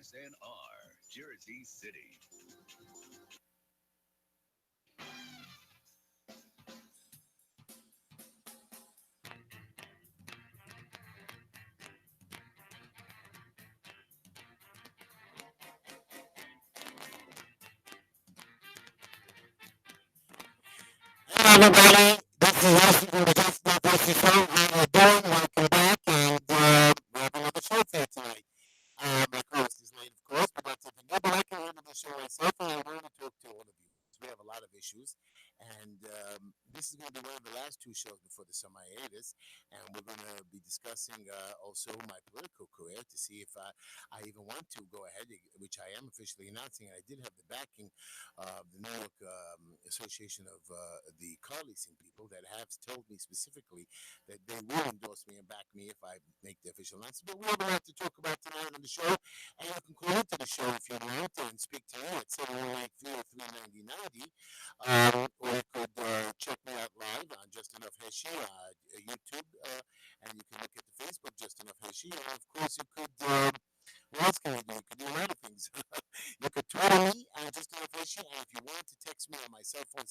SNR, Jersey City. Hello, everybody. This is Heshy from the Just Not Heshy Show. How you doing? Welcome back, and we have another show for you tonight. My co-host is late, of course, but that's something new. But I can handle the show myself, and I wanted to talk to all of you because we have a lot of issues. And this is going to be one of the last two shows before the summer hiatus, and we're going to be discussing also my political career to see if I even want to go ahead, which I am officially announcing. I did have the backing of the New York Association of the car leasing people that have told me specifically that they will endorse me and back me if I make the official announcement. But we have a lot to talk about tonight on the show, and you can call into the show if you want and speak to me at 718-303-9090, or you could check me out live on Just Enough Heshy, YouTube, and you can look at the Facebook Just Enough Heshy, and of course you could. What else can you do? You can do a lot of things. You could Twitter me Just Enough Heshy, and if you want to text me on my cell phone,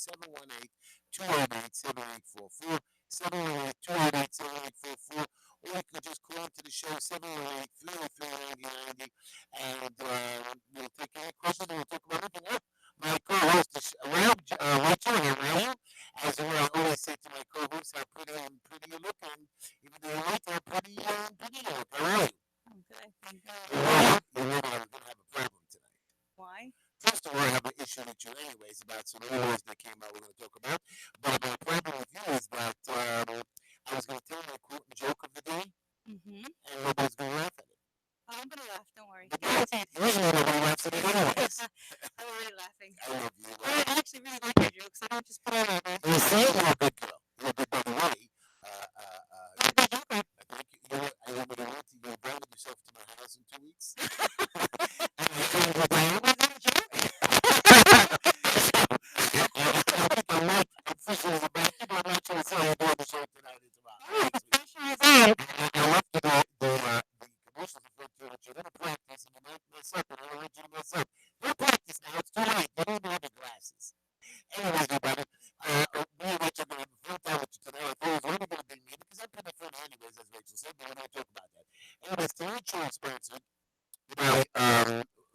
718-288-7844, 718-288-7844, or you can just call into the show, 718-303-9090, and we'll take any questions and we'll talk about anything. Oh, my co-host is around, Rachel, how are you? As I always say to my co-host, how pretty you look, and even though you're late, how pretty you look. How are you? I'm good. Thank God. You're going to have a problem tonight. Why? First of all, I have an issue with you, anyways, about some laws that came out we're going to talk about. But my problem with you is that I was going to tell my quote and joke of the day, Mm-hmm. and nobody's going to laugh at it. Oh, I'm gonna laugh. Don't worry. But usually nobody laughs at it, anyways. I'm already laughing. I love you. I actually really like your jokes. I don't just put on over. You see, you're a good girl. You're a good, by the way. I'm a good joker. Thank you. I want to. You invited yourself to my house in 2 weeks. And I turned you down. Was that a joke? I think I might officially about you, but I'm not sure how you're doing the show tonight and tomorrow. All right, the pressure is on. I left the commercials referred to that you're going to practice and you might mess up, and I don't want you to mess up. Don't practice now. It's too late. You don't even have your glasses. Anyways, everybody, me and Rachel are going to have a fun time with you tonight. I thought it was only going to be me because I'm pretty funny anyways, as Rachel said, but we're not talk about that. Anyways, tonight's show is sponsored by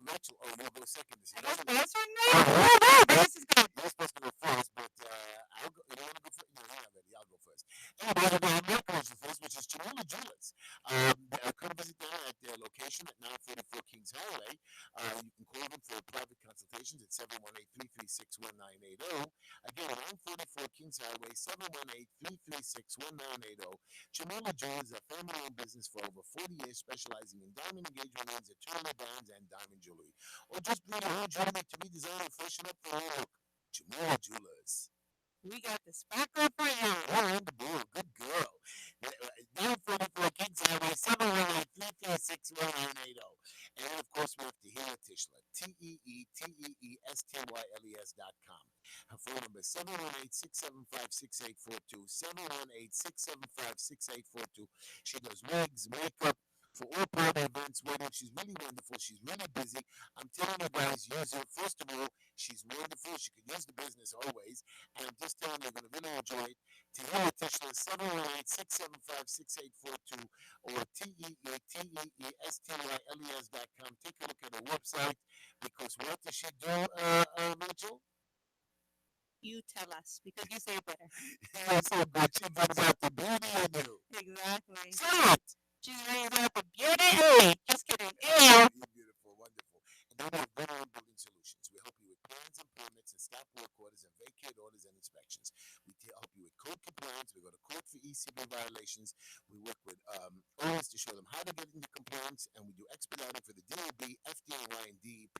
Rachel. Oh, you'll go second this I year. guess sponsoring me? Oh, no, this is good. You're supposed to go first, but I'll go. You don't want to go first? No, you're not ready. I'll go first. Anyways, we're going to have commercial first, which is Jamila Jewelers. Come visit them at their location at 944 Kings Highway. You can call them for private consultations at 718-336-1980. Again, 944 Kings Highway, 718-336-1980. Jamila Jewelers is a family-owned business for over 40 years, specializing in diamond engagement rings, eternal diamonds, and diamond jewelry. Or just bring your own jewelry to be designed and freshen up the look. Jamila Jewelers. We got the sparkle for you. Oh, on the board. Good girl. 944 Kings Highway, 718-336-1980. And then, of course, we have Tahira Tishler, TEETEESTYLES.com. Her phone number is 718-675-6842, 718-675-6842. She does wigs, makeup, for all private events, weddings. She's really wonderful. She's really busy. I'm telling you guys, use her. First of all, she's wonderful. She can use the business always. And I'm just telling you, you're going to really enjoy it. To hear a Tishler, 718-675-6842 or TEETEESTYLES.com. Take a look at her website because what does she do, Rachel? You tell us because you say it better. You're so good. She brings out the beauty in you. Exactly. Say it. She brings out the beauty. Hey, just kidding. Ew. You're beautiful, wonderful. And then we have Good On Building Solutions. We help you with plans and permits and stop work orders and vacate orders and inspections. We help you with code compliance. We go to court for ECB violations. We work with owners to show them how to get into compliance, and we do expediting for the DOB, FDNY, and DEP.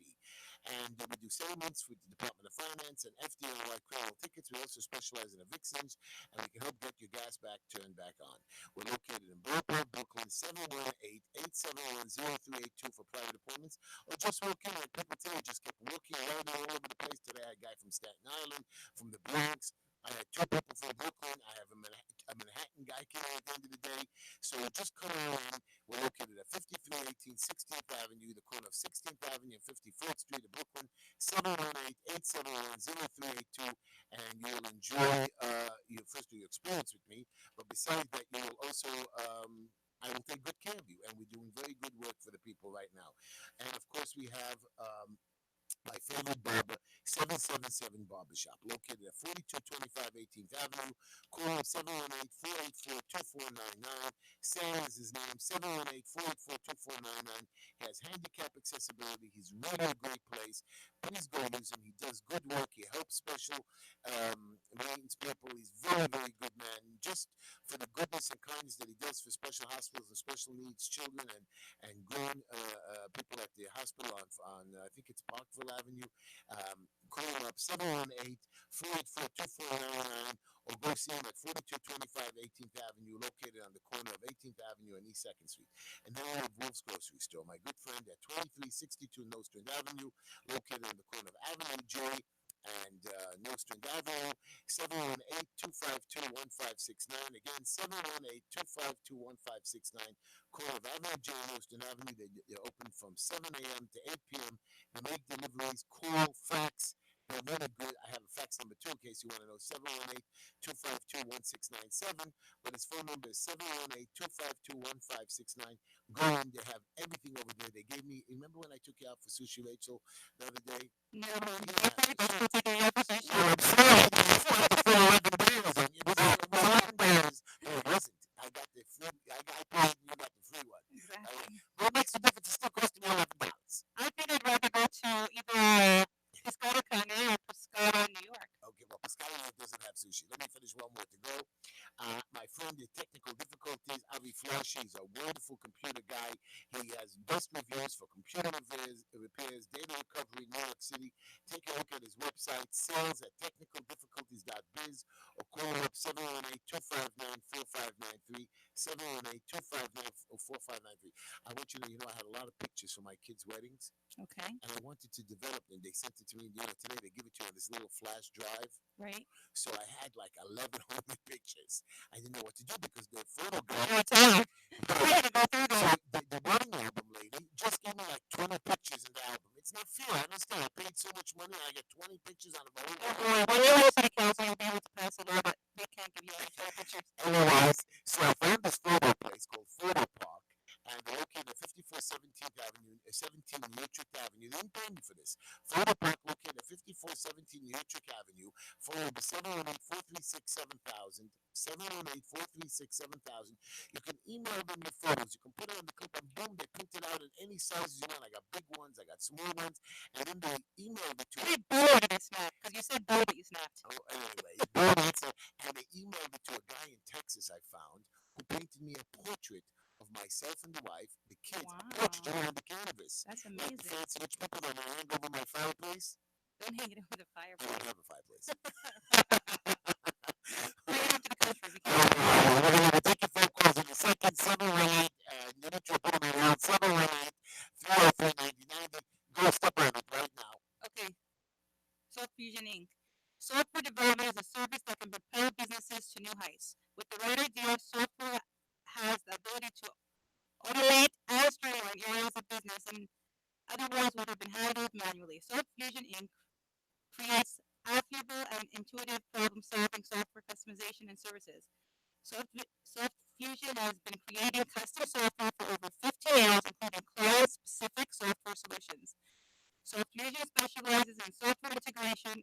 And we do settlements with the Department of Finance and FDNY criminal tickets. We also specialize in evictions, and we can help get your gas back turned back on. We're located in Brooklyn, 718-871-0382 for private appointments, or just walk in. Like people today just kept walking around all over the place today. I had a guy from Staten Island, from the Bronx, I had two people from Brooklyn. I have a Manhattan guy came at the end of the day. So just come on in. We're located at 5318 16th Avenue, the corner of 16th Avenue and 54th Street of Brooklyn, 718-871-0382. And you'll enjoy your experience with me. But besides that, you will also I will take good care of you, and we're doing very good work for the people right now. And of course, we have my favorite barber, 777 Barbershop, located at 4225 18th Avenue, call 718-484-2499. Sam is his name, 718-484-2499. He has handicap accessibility. He's really a great place. Please go use him. He does good work. He helps special maintenance people. He's very, very good man. Just for the goodness and kindness that he does for special hospitals and special needs children and grown people at the hospital on I think it's Parkville Avenue. Call him up 718-484-2499 or go see him at 4225 18th Avenue, located on the corner of 18th Avenue and East 2nd Street. And then we have Wolf's Grocery Store, my good friend at 2362 Nostrand Avenue, located on the corner of Avenue J and Nostrand Avenue, 718-252-1569. Again, 718-252-1569. Corner of Avenue J, Nostrand Avenue. They're open from 7 a.m. to 8 p.m. They make deliveries, call, fax. They're really good. I have a fax number too in case you want to know, 718-252-1697. But his phone number is 718-252-1569. Go in, they have everything over there. They gave me, remember when I took you out for sushi, Rachel, the other day? No, Yeah. I'm taking you out for sushi. No, I'm sorry. I had to fill $11. And it was $11. No, it wasn't. I got the free, I paid and you got the free one. Exactly. What makes the difference? It still cost me $11. I think I'd rather go to either Pescado Cane or Pescado New York. Okay, well, Pescado doesn't have sushi. Let me finish one more to go. My friend, the technical difficulties, Avi Flash, he's a wonderful computer guy. He has best reviews for computer repairs, data recovery, New York City. Take a look at his website, sales at technicaldifficulties.biz, or call him up 718-259-4593, 718-259-4593. I want you to know, I had a lot of pictures for my kids' weddings. Okay. And I wanted to develop them. They sent it to me. Today they give it to you on this little flash drive. Right. So I had like 1,100 pictures. I didn't know what to do because the photograph. I had to go through So that. the wedding album lady just gave me like 20 pictures in the album. It's not fair. I understand. I paid so much money and I get 20 pictures out of the whole Don't album. worry, when you're city council, you'll be able to pass a law, but they can't give you any pictures. Anyways, so I found this photo place called Photo Park. And they're located at 54 17th Avenue, 17 Utrecht Avenue. They didn't pay me for this. Photo Park located at 54 17 Utrecht Avenue. Phone number 718-436-7000. 718-436-7000. You can email them your photos. You can put it on the clip and boom, they print it out in any sizes you want. I got big ones, I got small ones. And then they emailed it to How many bull did they snap? Because you said bull, but you snapped. Oh, anyway, board answer. And they emailed it to a guy in Texas I found who painted me a portrait of myself and the wife, the kids, a portrait Wow. around the canvas. That's Like the amazing. fancy rich people that I hang over my fireplace. Don't hang it over the I fireplace. don't have a fireplace. Bring it up to the country. We All can't. right, we're going to take your phone calls in a second. 718, you need to put them around 718-303-9090. Go step on it right now. Okay. Soft Fusion Inc. Software development is a service that can propel businesses to new heights. With the right idea, software has the ability to automate and streamline areas of business and otherwise would have been handled manually. Soft Fusion Inc. creates affable and intuitive problem-solving software customization and services. Soft Fusion has been creating custom software for over 15 years, including client-specific software solutions. Soft Fusion specializes in software integration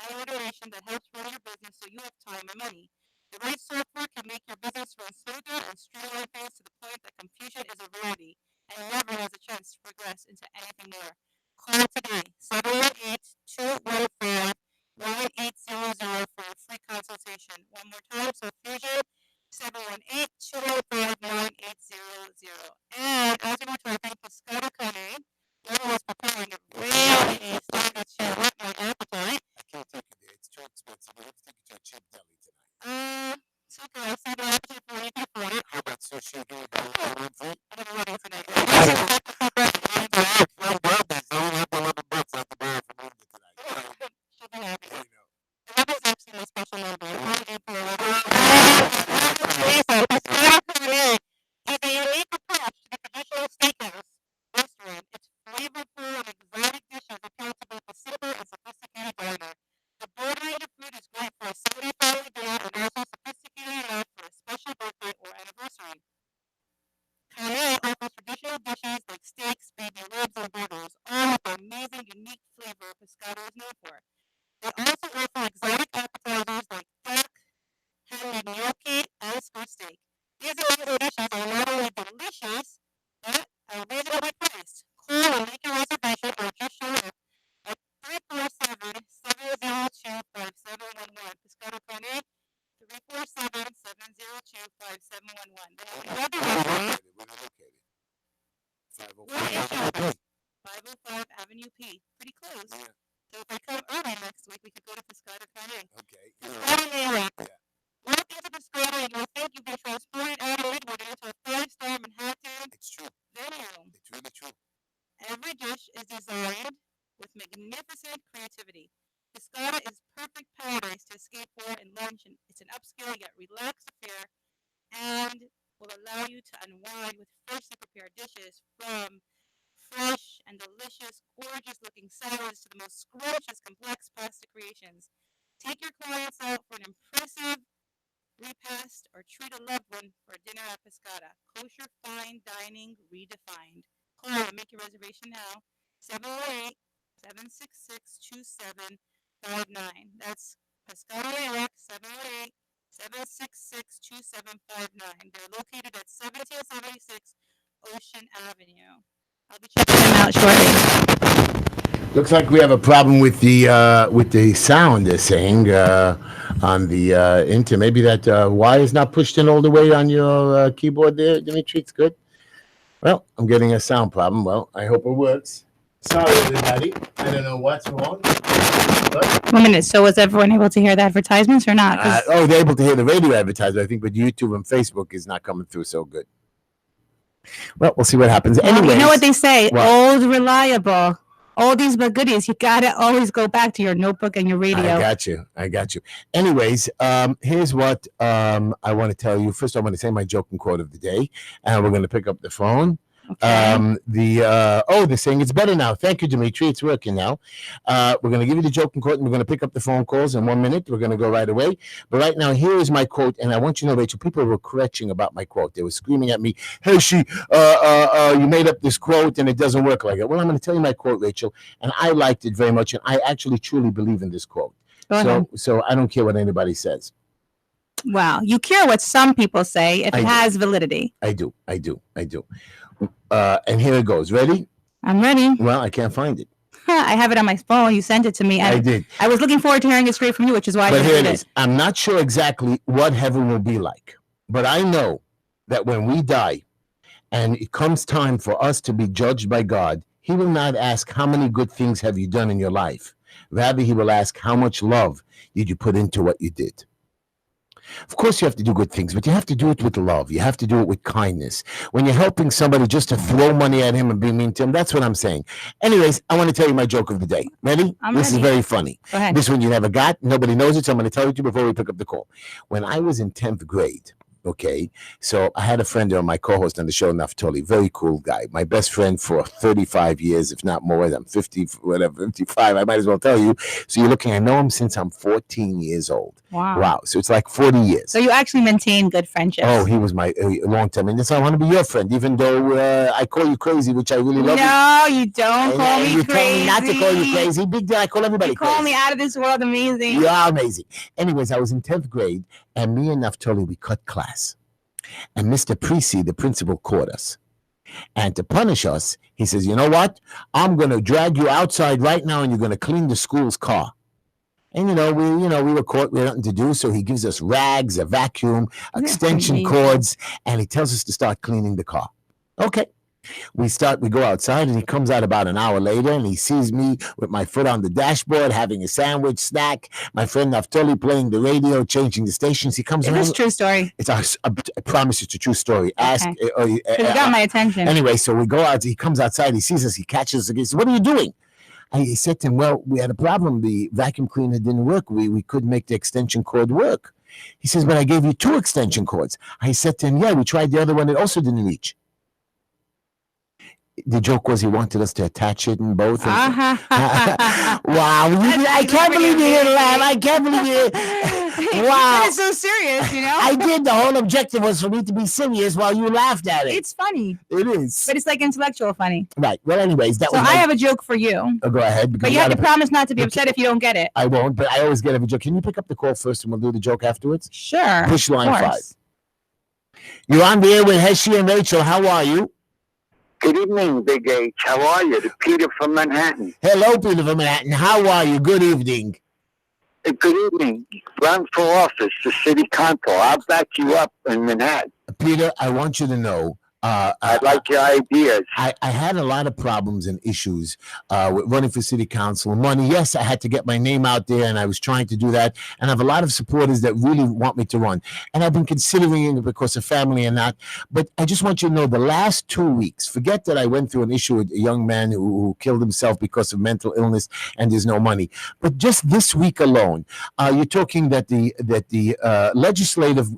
and automation that helps run your business so you have time and money. The right software can make your business run smoother and streamline things to the point that confusion is a rarity and never has a chance to progress into anything more. Call today, 718-215-1800 for a free consultation. One more time, so Fusion, 718-215-1800. And as we were talking, Pescado Cane, one was preparing a really thing that you whet my appetite. I can't take you there. It's too expensive. I have to take you to a cheap deli tonight. It's okay. I'll save the appetite for when you can afford it. How about sushi again? About $1 I have a wedding tonight. $1 birthdays. I only have $11. I have to buy it from Linda tonight. She'll be happy. I know. That was actually my special little Avenue P. Pretty close. Yeah. So if I come early next week, we could go to Pescado Cafe. Okay. Pescado New York. Yeah. Walk into Pescado and you'll think you've been transported out of Midwood into a five-star Manhattan It's true. venue. It's really true. Every dish is designed with magnificent creativity. Pescada is perfect paradise to escape for and lunch, and it's an upscale yet relaxed affair, and will allow you to unwind with freshly prepared dishes from fresh and delicious, gorgeous-looking salads to the most scrumptious, complex pasta creations. Take your clients out for an impressive repast or treat a loved one for dinner at Pescada. Kosher fine dining redefined. Call and make your reservation now. 708 766 2759. That's Pescada New York, 708 766 2759. They're located at 1776 Ocean Avenue. I'll be checking them out shortly. Looks like we have a problem with the sound. They're saying on the inter. Maybe that Y is not pushed in all the way on your keyboard there, Dimitri. It's good. Well, I'm getting a sound problem. Well, I hope it works. Sorry, everybody. I don't know what's wrong. But, 1 minute. So was everyone able to hear the advertisements or not? they're able to hear the radio advertisement, I think, but YouTube and Facebook is not coming through so good. Well, we'll see what happens. Well, Anyways, you know what they say? what? Old, reliable. All these but goodies. You gotta always go back to your notebook and your radio. I got you. Anyways, here's what I want to tell you. First, I want to say my joke and quote of the day, and we're going to pick up the phone. Okay. They're saying it's better now. Thank you, Dimitri. It's working now. We're going to give you the joke and quote, and we're going to pick up the phone calls in 1 minute. We're going to go right away. But right now, here is my quote, and I want you to know, Rachel, people were kretching about my quote. They were screaming at me, Heshy, you made up this quote, and it doesn't work like it. Well, I'm going to tell you my quote, Rachel, and I liked it very much, and I actually truly believe in this quote. Go ahead. So I don't care what anybody says. Wow. You care what some people say if it has validity. I do. And here it goes. Ready? I'm ready. Well, I can't find it. I have it on my phone. You sent it to me. I did. I was looking forward to hearing it straight from you, which is why But I here did it is. I'm not sure exactly what heaven will be like, but I know that when we die and it comes time for us to be judged by God, he will not ask how many good things have you done in your life. Rather, he will ask how much love did you put into what you did. Of course, you have to do good things, but you have to do it with love. You have to do it with kindness. When you're helping somebody just to throw money at him and be mean to him, that's what I'm saying. Anyways, I want to tell you my joke of the day. Ready? This is very funny. Go ahead. This one you never got. Nobody knows it, so I'm going to tell it to you before we pick up the call. When I was in 10th grade, okay, so I had a friend on my co-host on the show, Naftali, very cool guy. My best friend for 35 years, if not more. I'm 50, whatever, 55. I might as well tell you. So you're looking, I know him since I'm 14 years old. Wow. So it's like 40 years. So you actually maintain good friendships. Oh, he was my long time. And so I want to be your friend, even though I call you crazy, which I really love. No, you don't call me you crazy. Tell me not to call you crazy. Big deal. I call everybody crazy. You call me out of this world amazing. You are amazing. Anyways, I was in 10th grade, and me and Naftali, we cut class. And Mr. Precy, the principal, caught us. And to punish us, he says, you know what? I'm going to drag you outside right now, and you're going to clean the school's car. And, we were caught. We had nothing to do. So he gives us rags, a vacuum, extension cords, and he tells us to start cleaning the car. Okay. We go outside, and he comes out about an hour later, and he sees me with my foot on the dashboard, having a sandwich, snack, my friend Naftali playing the radio, changing the stations. He comes around. Is this true story? I promise it's a true story. Ask. Okay. You got my attention. Anyway, so we go out. He comes outside. He sees us. He catches us. He says, what are you doing? He said to him, well, we had a problem. The vacuum cleaner didn't work. We couldn't make the extension cord work. He says, but I gave you 2 extension cords. I said to him, yeah, we tried the other one. It also didn't reach. The joke was he wanted us to attach it in both. Wow. I can't believe you didn't laugh. I can't believe you. Wow. It's so serious, I did. The whole objective was for me to be serious while you laughed at it. It's funny. It is. But it's like intellectual funny. Right. Well, anyways. I have a joke for you. Oh, go ahead. But you have to promise not to be upset if you don't get it. I won't, but I always get every joke. Can you pick up the call first and we'll do the joke afterwards? Sure. Push line 5. You're on the air with Heshy and Rachel. How are you? Good evening, Big H. How are you? Peter from Manhattan. Hello, Peter from Manhattan. How are you? Good evening. Good evening. Run for office, the city council. I'll back you up in Manhattan. Peter, I want you to know I like your ideas. I had a lot of problems and issues with running for city council. Money, yes, I had to get my name out there, and I was trying to do that. And I have a lot of supporters that really want me to run. And I've been considering it because of family and that. But I just want you to know the last 2 weeks, forget that I went through an issue with a young man who killed himself because of mental illness and there's no money. But just this week alone, you're talking that the legislative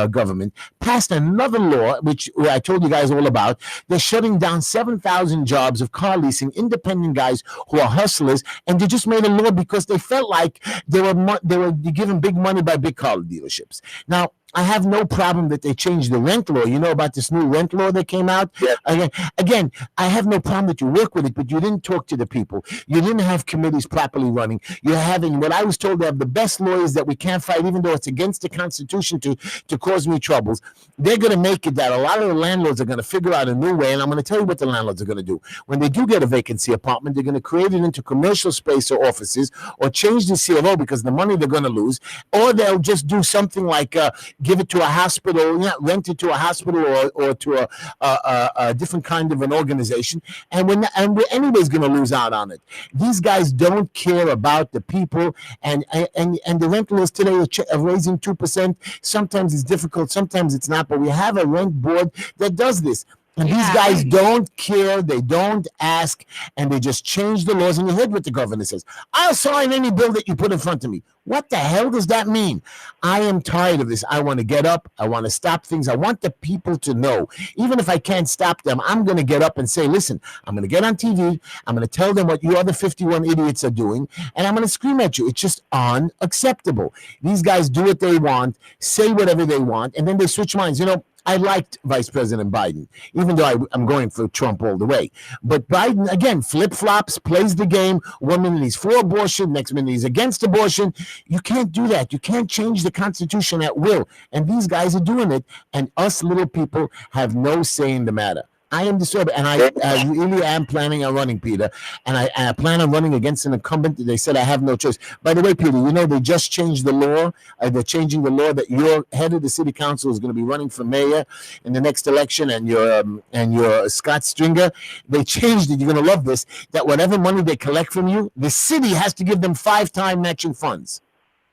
government passed another law, which I told you guys all about. They're shutting down 7,000 jobs of car leasing, independent guys who are hustlers, and they just made a law because they felt like they were given big money by big car dealerships. Now, I have no problem that they changed the rent law. You know about this new rent law that came out? Yes. Again, I have no problem that you work with it, but you didn't talk to the people. You didn't have committees properly running. You're having what I was told they have the best lawyers that we can't fight, even though it's against the Constitution to cause me troubles. They're going to make it that a lot of the landlords are going to figure out a new way, and I'm going to tell you what the landlords are going to do. When they do get a vacancy apartment, they're going to create it into commercial space or offices, or change the CFO because the money they're going to lose, or they'll just do something like give it to a hospital, rent it to a hospital or to a different kind of an organization, and we're anybody's going to lose out on it. These guys don't care about the people, and the rent laws today are raising 2%. Sometimes it's difficult, sometimes it's not, but we have a rent board that does this. And these guys don't care, they don't ask, and they just change the laws. And you heard what the governor says. I'll sign any bill that you put in front of me. What the hell does that mean? I am tired of this. I want to get up. I want to stop things. I want the people to know. Even if I can't stop them, I'm going to get up and say, listen, I'm going to get on TV. I'm going to tell them what you other 51 idiots are doing, and I'm going to scream at you. It's just unacceptable. These guys do what they want, say whatever they want, and then they switch minds. You know, I liked Vice President Biden, even though I'm going for Trump all the way. But Biden, again, flip-flops, plays the game. 1 minute he's for abortion, next minute he's against abortion. You can't do that. You can't change the Constitution at will. And these guys are doing it, and us little people have no say in the matter. I am disturbed, and I really am planning on running, Peter. And I plan on running against an incumbent. They said I have no choice. By the way, Peter, you know they just changed the law. They're changing the law that your head of the city council is going to be running for mayor in the next election, and your Scott Stringer. They changed it. You're going to love this. That whatever money they collect from you, the city has to give them 5-time matching funds.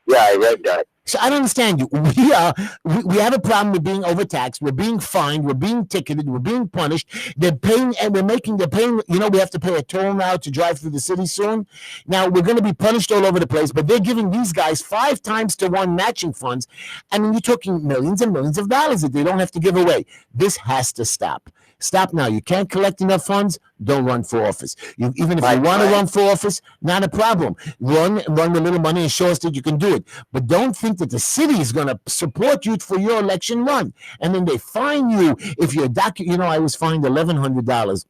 Yeah, I read that. So I don't understand you. We have a problem with being overtaxed. We're being fined. We're being ticketed. We're being punished. They're paying, and they're paying. You know, we have to pay a toll now to drive through the city soon. Now we're going to be punished all over the place. But they're giving these guys 5 times to 1 matching funds. I mean, you're talking millions and millions of dollars that they don't have to give away. This has to stop. Stop now. You can't collect enough funds. Don't run for office. Even if you want to run for office, not a problem. Run with little money and show us that you can do it. But don't think that the city is going to support you for your election run. And then they fine you if you're I was fined $1,100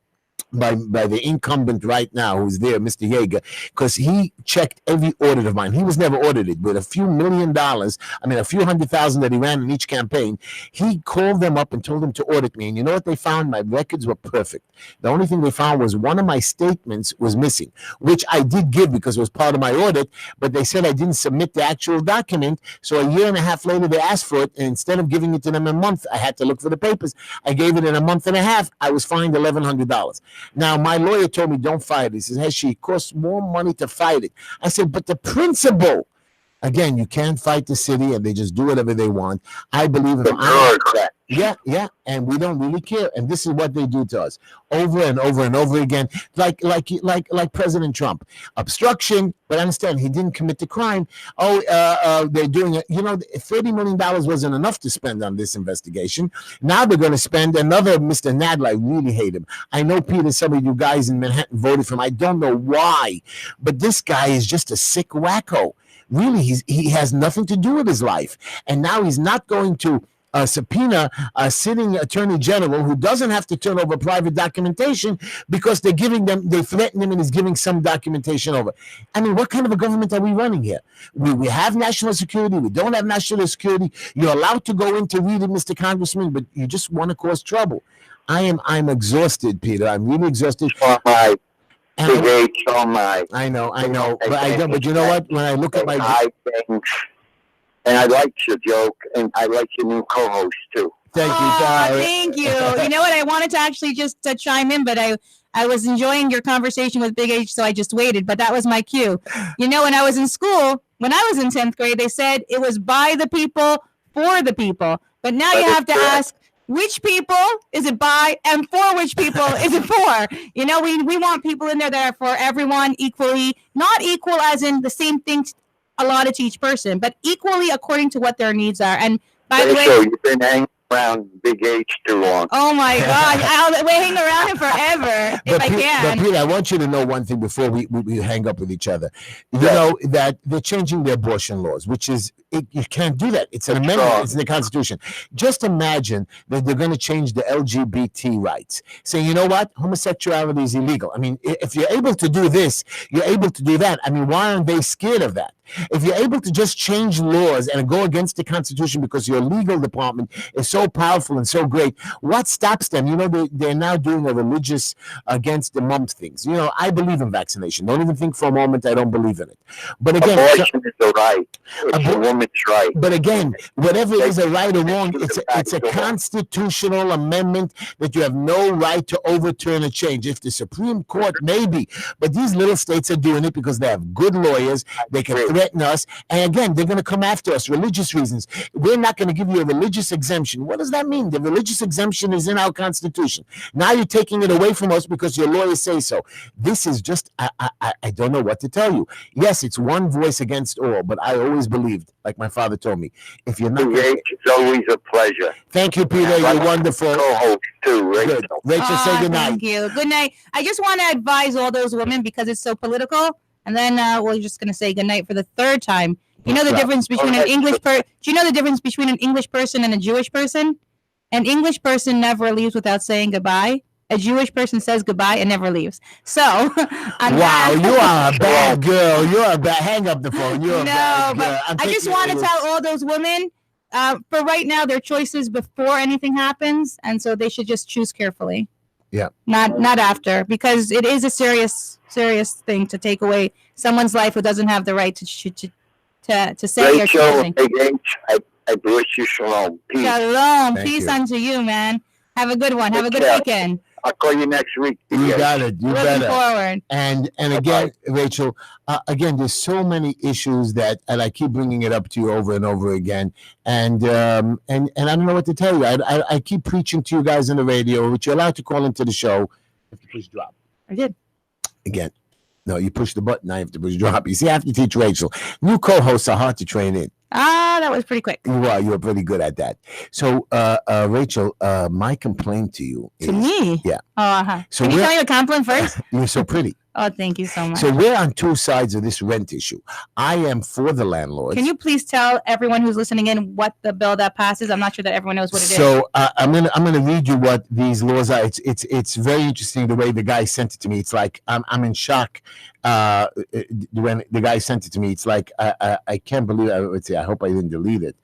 by the incumbent right now who's there, Mr. Yeager, because he checked every audit of mine. He was never audited. With a few $1 million, a few $100,000 that he ran in each campaign, he called them up and told them to audit me. And you know what they found? My records were perfect. The only thing they found was one of my statements was missing, which I did give because it was part of my audit, but they said I didn't submit the actual document. So a year and a half later, they asked for it, and instead of giving it to them a month, I had to look for the papers. I gave it in a month and a half. I was fined $1,100. Now, my lawyer told me, don't fight it. He says, Heshy, it costs more money to fight it. I said, but the principle, again, you can't fight the city and they just do whatever they want. I believe if Yeah, and we don't really care. And this is what they do to us over and over and over again, like President Trump. Obstruction, but understand he didn't commit the crime. They're doing it. You know, $30 million wasn't enough to spend on this investigation. Now they're going to spend another. Mr. Nadler, I really hate him. I know, Peter, some of you guys in Manhattan voted for him. I don't know why, but this guy is just a sick wacko. Really, he has nothing to do with his life. And now he's not going to subpoena a sitting attorney general who doesn't have to turn over private documentation because they threaten him and he's giving some documentation over. I mean, what kind of a government are we running here? We have national security. We don't have national security. You're allowed to go in to read it, Mr. Congressman, but you just want to cause trouble. I'm exhausted, Peter. I'm really exhausted. I know, but you know what? When I look at my things, and I liked your joke, and I like your new co-host too. Thank you, Oh, Tara. thank you. You know what? I wanted to actually just chime in, but I was enjoying your conversation with Big H, so I just waited. But that was my cue. You know, when I was in school, when I was in 10th grade, they said it was by the people, for the people. But now you have to ask, which people is it by, and for which people is it for? You know, we want people in there that are for everyone equally, not equal as in the same thing allotted to each person, but equally according to what their needs are. And by the way, You've been hanging around Big H too long. oh my God, I'll hang around him forever if I can. But Peter, I want you to know one thing before we hang up with each other. You know that they're changing the abortion laws, which is you can't do that. It's an amendment. It's in the Constitution. Just imagine that they're going to change the LGBT rights, saying, you know what, homosexuality is illegal. I mean, if you're able to do this, you're able to do that. I mean, why aren't they scared of that? If you're able to just change laws and go against the Constitution because your legal department is so powerful and so great, what stops them? You know, they're now doing a religious against the mumps things. You know, I believe in vaccination. Don't even think for a moment I don't believe in it. But again, abortion is a right. It's a woman's right. But again, whatever is a right or wrong, it's a constitutional amendment that you have no right to overturn or change. If the Supreme Court, maybe, but these little states are doing it because they have good lawyers. They can threaten us, and again, they're going to come after us. Religious reasons. We're not going to give you a religious exemption. What does that mean? The religious exemption is in our Constitution. Now you're taking it away from us because your lawyers say so. This is just, I don't know what to tell you. Yes, it's one voice against all, but I always believed, like my father told me, if you're not... It's always a pleasure. Thank you, Peter. You're wonderful. Co-host too, Rachel. Good. Rachel, say good night. Thank you. Good night. I just want to advise all those women because it's so political, and then we're just going to say good night for the third time. You know the difference between an English person? Do you know the difference between an English person and a Jewish person? An English person never leaves without saying goodbye. A Jewish person says goodbye and never leaves. So, wow, you are a bad girl. You're a bad. Hang up the phone. You're a bad girl. But I just want to tell all those women, for right now, their choices before anything happens, and so they should just choose carefully. Yeah. Not after, because it is a serious thing to take away someone's life who doesn't have the right to say Rachel, or choosing. I wish you shalom. Peace. Shalom. Peace unto you, man. Have a good one. Have a good weekend. I'll call you next week. You got it. You Looking better. forward. And again, Rachel, again, there's so many issues that, and I keep bringing it up to you over and over again. And I don't know what to tell you. I keep preaching to you guys on the radio, which you're allowed to call into the show. You have to push drop. I did. Again. No, you push the button. I have to push drop. You see, I have to teach Rachel. New co-hosts are hard to train in. That was pretty quick. You were pretty good at that. So, Rachel, my complaint to you is... To me? Yeah. Oh, So can you tell me the compliment first? You're so pretty. Oh, thank you so much. So we're on two sides of this rent issue. I am for the landlords. Can you please tell everyone who's listening in what the bill that passes? I'm not sure that everyone knows what it is. So I'm gonna read you what these laws are. It's very interesting the way the guy sent it to me. It's like I'm in shock. When the guy sent it to me, it's like I can't believe it. I hope I didn't delete it.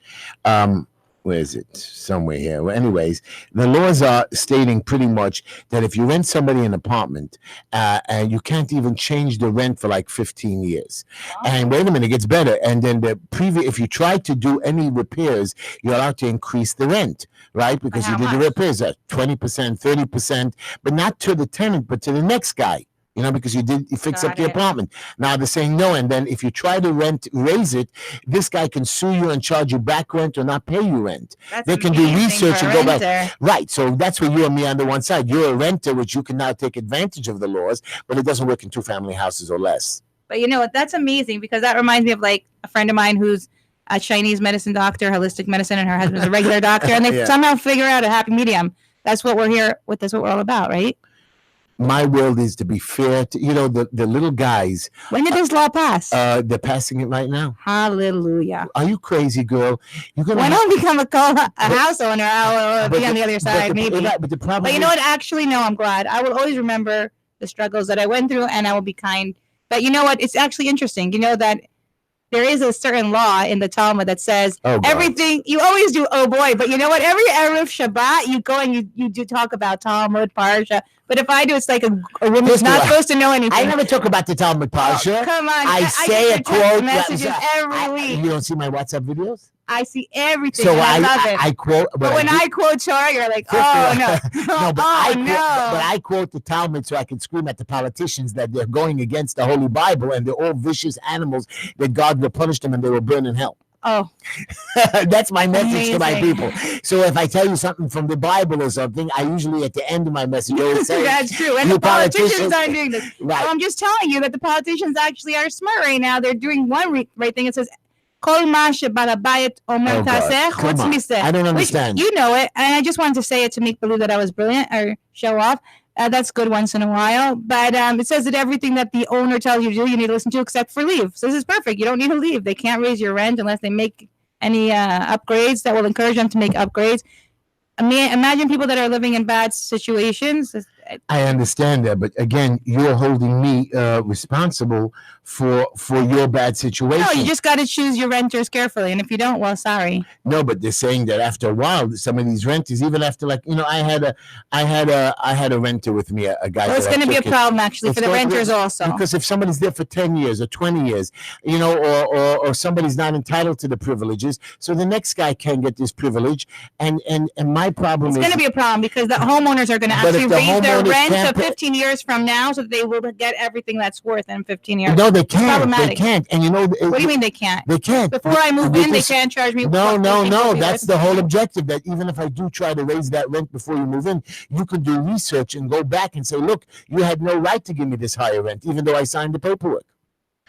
Where is it? Somewhere here. Well, anyways, the laws are stating pretty much that if you rent somebody an apartment and you can't even change the rent for like 15 years. And wait a minute, it gets better. And then if you try to do any repairs, you're allowed to increase the rent, right? Because you did the repairs at 20%, 30%, but not to the tenant, but to the next guy. You know, because you fix up the apartment. Now they're saying no, and then if you try to raise it, this guy can sue you and charge you back rent or not pay you rent. They can do research and go back. Right, so that's where you and me on the one side. You're a renter, which you can now take advantage of the laws, but it doesn't work in 2-family houses or less. But you know what? That's amazing because that reminds me of like a friend of mine who's a Chinese medicine doctor, holistic medicine, and her husband's a regular doctor, and they somehow figure out a happy medium. That's what we're here with. That's what we're all about, right? My world is to be fair to, the little guys. When did this law pass? They're passing it right now. Hallelujah. Are you crazy, girl? You're gonna Why don't become a house owner? I'll be on the other side, maybe. But the problem you know what? Actually, no, I'm glad. I will always remember the struggles that I went through, and I will be kind. But you know what? It's actually interesting. You know that there is a certain law in the Talmud that says everything. You always do, oh boy. But you know what? Every Erev Shabbat, you go and you do talk about Talmud, Parsha. But if I do, it's like a woman's not supposed to know anything. I never talk about the Talmud Parsha. Come on. I say a quote. Messages every week. You don't see my WhatsApp videos? I see everything. So and I love it. I quote, but when I quote Torah, you're like, oh no, no, but oh I quote the Talmud so I can scream at the politicians that they're going against the Holy Bible and they're all vicious animals that God will punish them and they will burn in hell. Oh, that's my message to my amazing. people. So if I tell you something from the Bible or something, I usually at the end of my message always say, that's true. And you the politicians politicians- aren't doing this. right. I'm just telling you that the politicians actually are smart right now. They're doing one right thing. It says, "Kol ma she'bal habayit omer Oh, God. taseh Come chutz on. miseh," I don't which understand. you know it, and I just wanted to say it to make believe that I was brilliant or show off. That's good once in a while, but it says that everything that the owner tells you to do, you need to listen to, except for leave. So this is perfect. You don't need to leave. They can't raise your rent unless they make any upgrades that will encourage them to make upgrades. I mean, imagine people that are living in bad situations. I understand that, but again, you're holding me responsible for your bad situation. No, you just got to choose your renters carefully, and if you don't, well, sorry. No, but they're saying that after a while, some of these renters, even after I had a renter with me, a guy. Well, it's going to be a problem actually for the renters also. Because if somebody's there for 10 years or 20 years, or somebody's not entitled to the privileges, so the next guy can get this privilege, and my problem is it's going to be a problem because the homeowners are going to actually raise their rent to 15 years from now, so that they will get everything that's worth in 15 years. No, they can't. Problematic. They can't. And what do you mean they can't? They can't. Before I move in, they can't charge me. No. That's the whole objective. That even if I do try to raise that rent before you move in, you can do research and go back and say, look, you had no right to give me this higher rent, even though I signed the paperwork.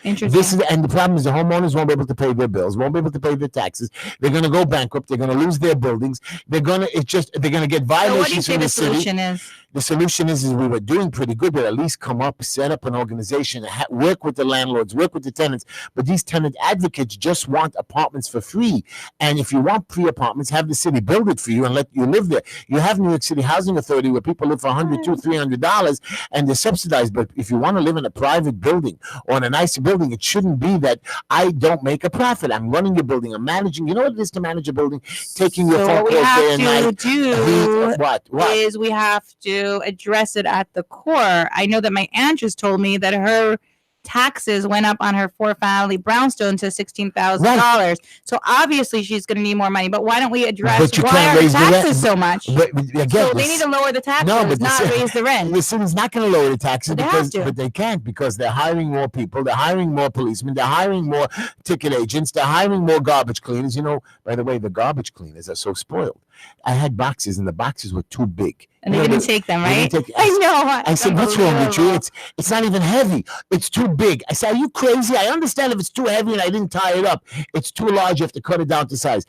Interesting. And the problem is the homeowners won't be able to pay their bills, won't be able to pay their taxes. They're going to go bankrupt. They're going to lose their buildings. They're going to get violations So what do you say from the the city. solution is? The solution is we were doing pretty good, but at least come up, set up an organization, work with the landlords, work with the tenants. But these tenant advocates just want apartments for free. And if you want free apartments, have the city build it for you and let you live there. You have New York City Housing Authority where people live for $100, $200, $300, and they're subsidized. But if you want to live in a private building or in a nicer building, it shouldn't be that I don't make a profit. I'm running your building. I'm managing. You know what it is to manage a building? Taking your phone calls day and night. What we have to do What? is we have to address it at the core. I know that my aunt just told me that her taxes went up on her 4-family brownstone to $16,000. So obviously she's going to need more money. But why don't we address why are the taxes so much? Again, so they need to lower the taxes, not raise the rent. The city's not going to lower the taxes but they can't because they're hiring more people, they're hiring more policemen, they're hiring more ticket agents, they're hiring more garbage cleaners. By the way, the garbage cleaners are so spoiled. I had boxes and the boxes were too big. And they didn't take them, right? I know. I said, what's wrong with you? It's not even heavy. It's too big. I said, are you crazy? I understand if it's too heavy and I didn't tie it up. It's too large. You have to cut it down to size.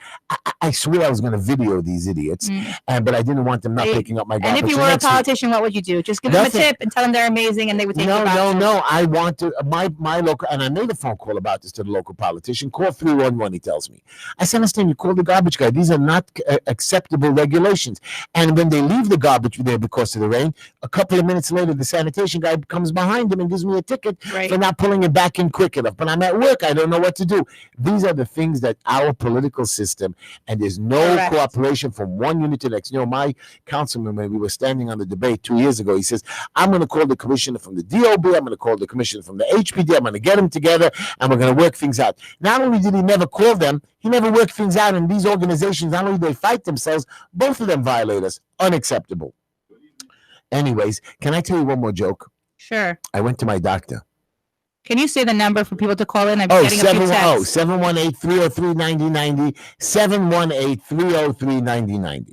I swear I was going to video these idiots, but I didn't want them not picking up my garbage. And if you were a politician, what would you do? Just give them a tip and tell them they're amazing and they would take your boxes? No. I want to, my local, and I made a phone call about this to the local politician. Call 311, he tells me. I said, understand, you call the garbage guy. These are not acceptable regulations. And when they leave the garbage there because of the rain, a couple of minutes later, the sanitation guy comes behind him and gives me a ticket for not pulling it back in quick enough. But I'm at work. I don't know what to do. These are the things that our political system, and there's no cooperation from one unit to the next. My councilman, when we were standing on the debate 2 years ago, he says, I'm going to call the commissioner from the DOB. I'm going to call the commissioner from the HPD. I'm going to get them together and we're going to work things out. Not only did he never call them, he never worked things out. And these organizations, not only do they fight themselves, both of them violate us. Unacceptable. Anyways, can I tell you one more joke? Sure. I went to my doctor. Can you say the number for people to call in? I'm getting a few texts. 718-303-9090. 718-303-9090.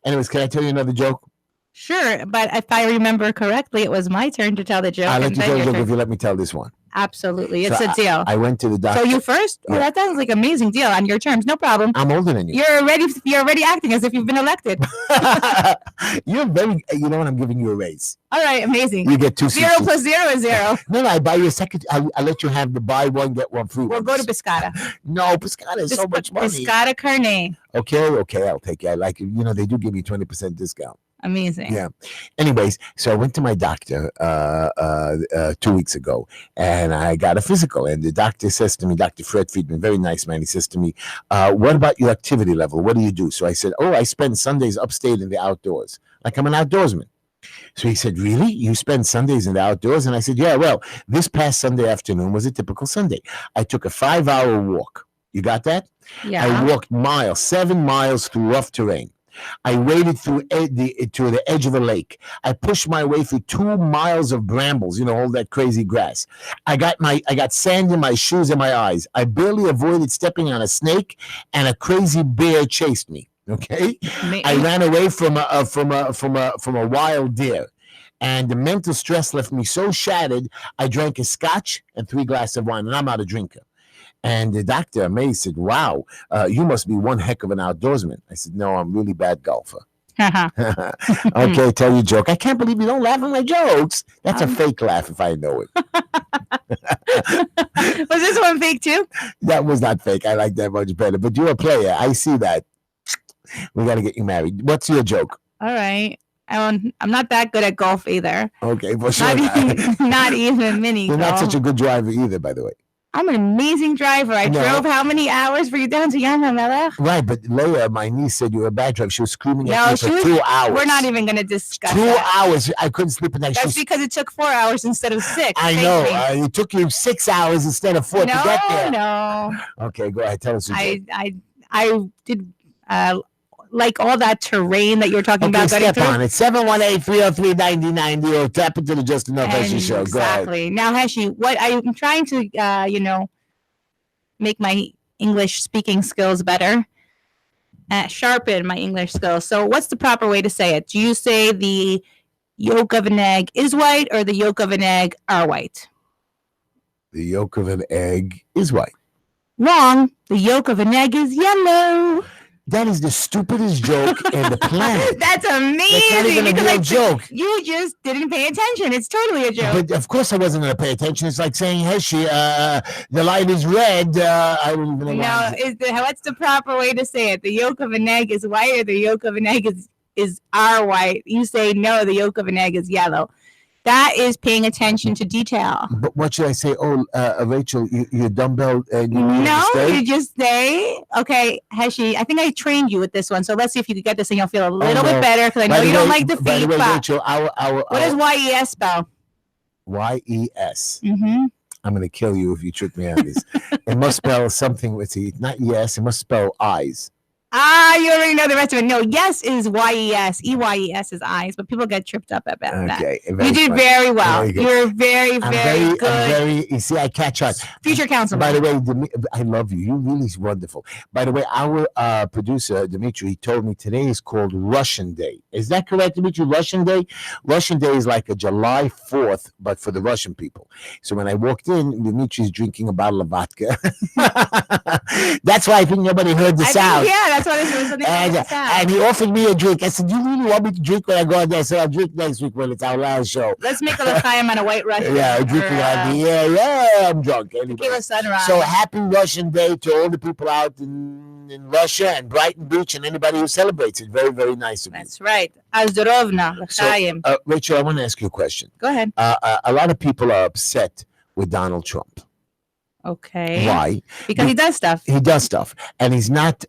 Anyways, can I tell you another joke? Sure, but if I remember correctly, it was my turn to tell the joke. I'll let you tell the joke if you let me tell this one. Absolutely. It's a deal. I went to the doctor. So you first? Yeah. Oh, that sounds like an amazing deal on your terms. No problem. I'm older than you. You're already acting as if you've been elected. You're very, you know what? I'm giving you a raise. All right, amazing. You get 2 0 plus 0 is 0. No, I buy you a second. I let you have the buy one, get one free. We'll go to Piscata. No, Piscata is so much money. Piscata Carne. Okay, I'll take it. I like it. They do give me 20% discount. Amazing. Yeah. Anyways, so I went to my doctor 2 weeks ago and I got a physical. And the doctor says to me, Dr. Fred Friedman, very nice man. He says to me, what about your activity level? What do you do? So I said, I spend Sundays upstate in the outdoors. Like I'm an outdoorsman. So he said, really? You spend Sundays in the outdoors? And I said, yeah, well, this past Sunday afternoon was a typical Sunday. I took a 5-hour walk You got that? I Yeah. walked miles, 7 miles through rough terrain. I waded through to the edge of a lake. I pushed my way through 2 miles of brambles, all that crazy grass. I got sand in my shoes and my eyes. I barely avoided stepping on a snake, and a crazy bear chased me. Okay, I ran away from a wild deer, and the mental stress left me so shattered. I drank a scotch and 3 glasses of wine, and I'm not a drinker. And the doctor, amazed, said, "Wow, you must be one heck of an outdoorsman." I said, "No, I'm really bad golfer." Okay, tell you a joke. I can't believe you don't laugh at my jokes. That's a fake laugh if I know it. Was this one fake too? That was not fake. I like that much better. But you're a player. I see that. We got to get you married. What's your joke? All right. I'm not that good at golf either. Okay, for sure. Not even mini You're golf. not such a good driver either, by the way. I'm an amazing driver. I drove how many hours for you down to Yam Melech? Right, but Leah, my niece, said you were a bad driver. She was screaming at me for 2 hours. We're not even going to discuss 2 that. hours. I couldn't sleep at night. That's because it took 4 hours instead of 6. I know. It took you 6 hours instead of 4 to get there. No. Okay, go ahead. Tell us. I did like all that terrain that you were talking about. Step on it. 718-303-9090 or tap into the Just Enough Heshy show. Go ahead. Exactly. Now, Heshy, what I'm trying to, make my English speaking skills better, sharpen my English skills. So what's the proper way to say it? Do you say the yolk of an egg is white or the yolk of an egg are white? The yolk of an egg is white. Wrong. The yolk of an egg is yellow. That is the stupidest joke in the planet. That's amazing. That's not even a real joke. You just didn't pay attention. It's totally a joke. But of course I wasn't going to pay attention. It's like saying, Heshy, the light is red. I wouldn't even know. What's the proper way to say it? The yolk of an egg is white or the yolk of an egg is white? You say, no, the yolk of an egg is yellow. That is paying attention to detail. But what should I say? Oh, Rachel, you dumbbell. You just say, okay, Heshy, I think I trained you with this one. So let's see if you could get this and you'll feel a little bit better because I know you don't like defeat. By the way, Rachel, what does YES spell? YES. Mm-hmm. I'm going to kill you if you trick me on this. It must spell something with it. Not yes. It must spell eyes. You already know the rest of it. No, yes is YES. EYES is eyes, but people get tripped up about that. You did very well. You're very, very good. You see, I catch on. Future councilman. By the way, I love you. You're really wonderful. By the way, our producer, Dimitri, told me today is called Russian Day. Is that correct, Dimitri? Russian Day? Russian Day is like a July 4th, but for the Russian people. So when I walked in, Dimitri's drinking a bottle of vodka. That's why I think nobody heard the sound. That's why this was something and he offered me a drink. I said, "You really want me to drink when I go out there?" I said, "I'll drink next week when it's our last show." Let's make a l'chaim on a white Russian. Yeah, drinking on me. Yeah, I'm drunk. Anyway. Sunrise. So happy Russian Day to all the people out in Russia and Brighton Beach and anybody who celebrates it. Very, very nice of you. That's right. Azdorovna, l'chaim. So, Rachel, I want to ask you a question. Go ahead. A lot of people are upset with Donald Trump. Okay. Why? Because he does stuff. He does stuff, and he's not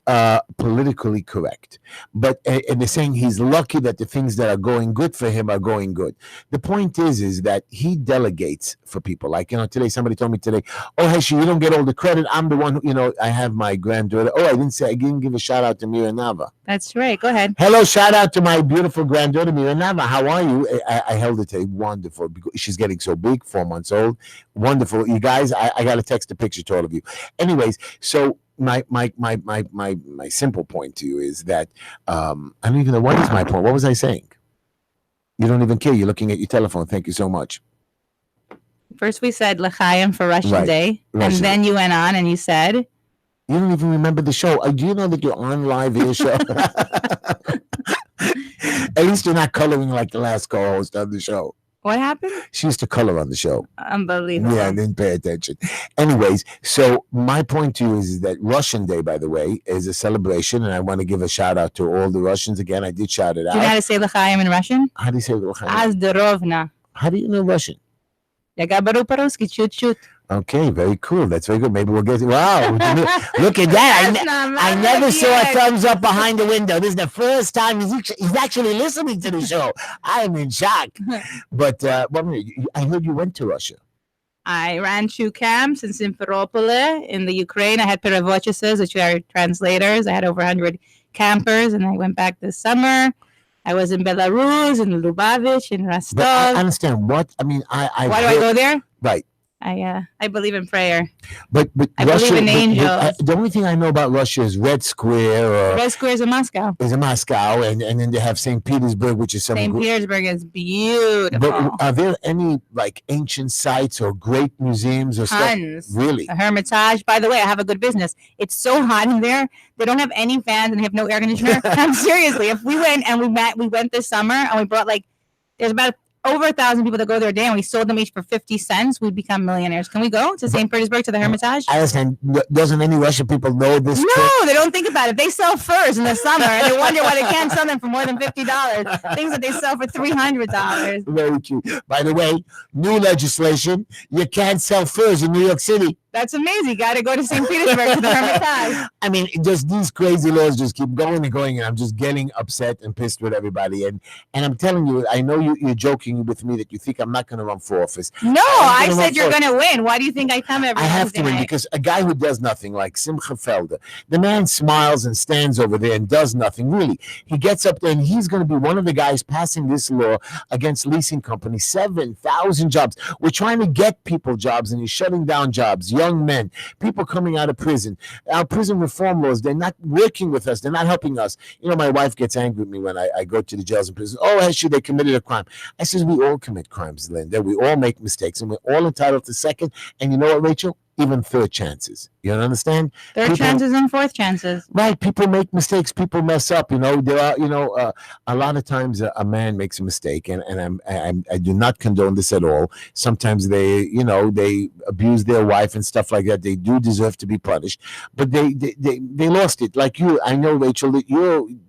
politically correct. But and they're saying he's lucky that the things that are going good for him are going good. The point is that he delegates for people. Like today somebody told me today, "Oh, Heshy, you don't get all the credit. I'm the one who, I have my granddaughter." Oh, I didn't give a shout out to Mira Nava. That's right. Go ahead. Hello, shout out to my beautiful granddaughter Mira Nava. How are you? I held it today. Wonderful. Because she's getting so big, 4 months old. Wonderful. You guys, I got to text a picture to all of you. Anyways, so my simple point to you is that I don't even know what is my point. What was I saying? You don't even care. You're looking at your telephone. Thank you so much. First we said l'chaim for Russian Day, and then you went on and you said, you don't even remember the show. Do you know that you're on live in the show? At least you're not coloring like the last co-host on the show. What happened? She used to color on the show. Unbelievable. Yeah, I didn't pay attention. Anyways, so my point to you is that Russian Day, by the way, is a celebration, and I want to give a shout out to all the Russians. Again, I did shout it out. Do you know how to say l'chaim in Russian? How do you say l'chaim? Azdorovna. How do you know Russian? Я говорю по-русски чуть-чуть. Okay, very cool. That's very good. Maybe we'll get. Wow, look at that! I never saw a thumbs up behind the window. This is the first time he's actually listening to the show. I am in shock. But I heard you went to Russia. I ran 2 camps in Simferopol in the Ukraine. I had perevodchises, which are translators. I had over 100 campers, and I went back this summer. I was in Belarus, in Lubavitch, in Rostov. But I understand what I mean. Why do I go there? Right. I believe in prayer. But I Russia, believe in angels. the only thing I know about Russia is Red Square. Or Red Square is in Moscow. Is in Moscow, and then they have St. Petersburg, which is some. St. Petersburg is beautiful. But are there any like ancient sites or great museums or Tons. stuff? Really? A Hermitage. By the way, I have a good business. It's so hot in there. They don't have any fans and they have no air conditioner. Seriously, if we went and we went this summer and we brought there's about over 1,000 people that go there a day, and we sold them each for 50 cents. We'd become millionaires. Can we go to St. Petersburg to the Hermitage? I understand. Doesn't any Russian people know this? No, they don't think about it. They sell furs in the summer, and they wonder why they can't sell them for more than $50. Things that they sell for $300. Very true. By the way, new legislation: you can't sell furs in New York City. That's amazing. You got to go to St. Petersburg to the Hermitage. I mean, just these crazy laws just keep going and going, and I'm just getting upset and pissed with everybody. And I'm telling you, I know you're joking with me that you think I'm not going to run for office. No, I said you're going to win. Why do you think I come every I have Wednesday to win night? because a guy who does nothing, like Simcha Felder, the man smiles and stands over there and does nothing. Really, he gets up there and he's going to be one of the guys passing this law against leasing companies. 7,000 jobs. We're trying to get people jobs, and he's shutting down jobs. Young men, people coming out of prison. Our prison reform laws, they're not working with us. They're not helping us. You know, my wife gets angry with me when I go to the jails and prisons. Oh, Heshy, they committed a crime. I says, we all commit crimes, Linda. We all make mistakes, and we're all entitled to second. And you know what, Rachel? Even third chances. You understand? Third chances and fourth chances. Right. People make mistakes. People mess up. You know, there are, a lot of times a man makes a mistake, and I do not condone this at all. Sometimes they abuse their wife and stuff like that. They do deserve to be punished, but they lost it. Like you, I know, Rachel, that I'm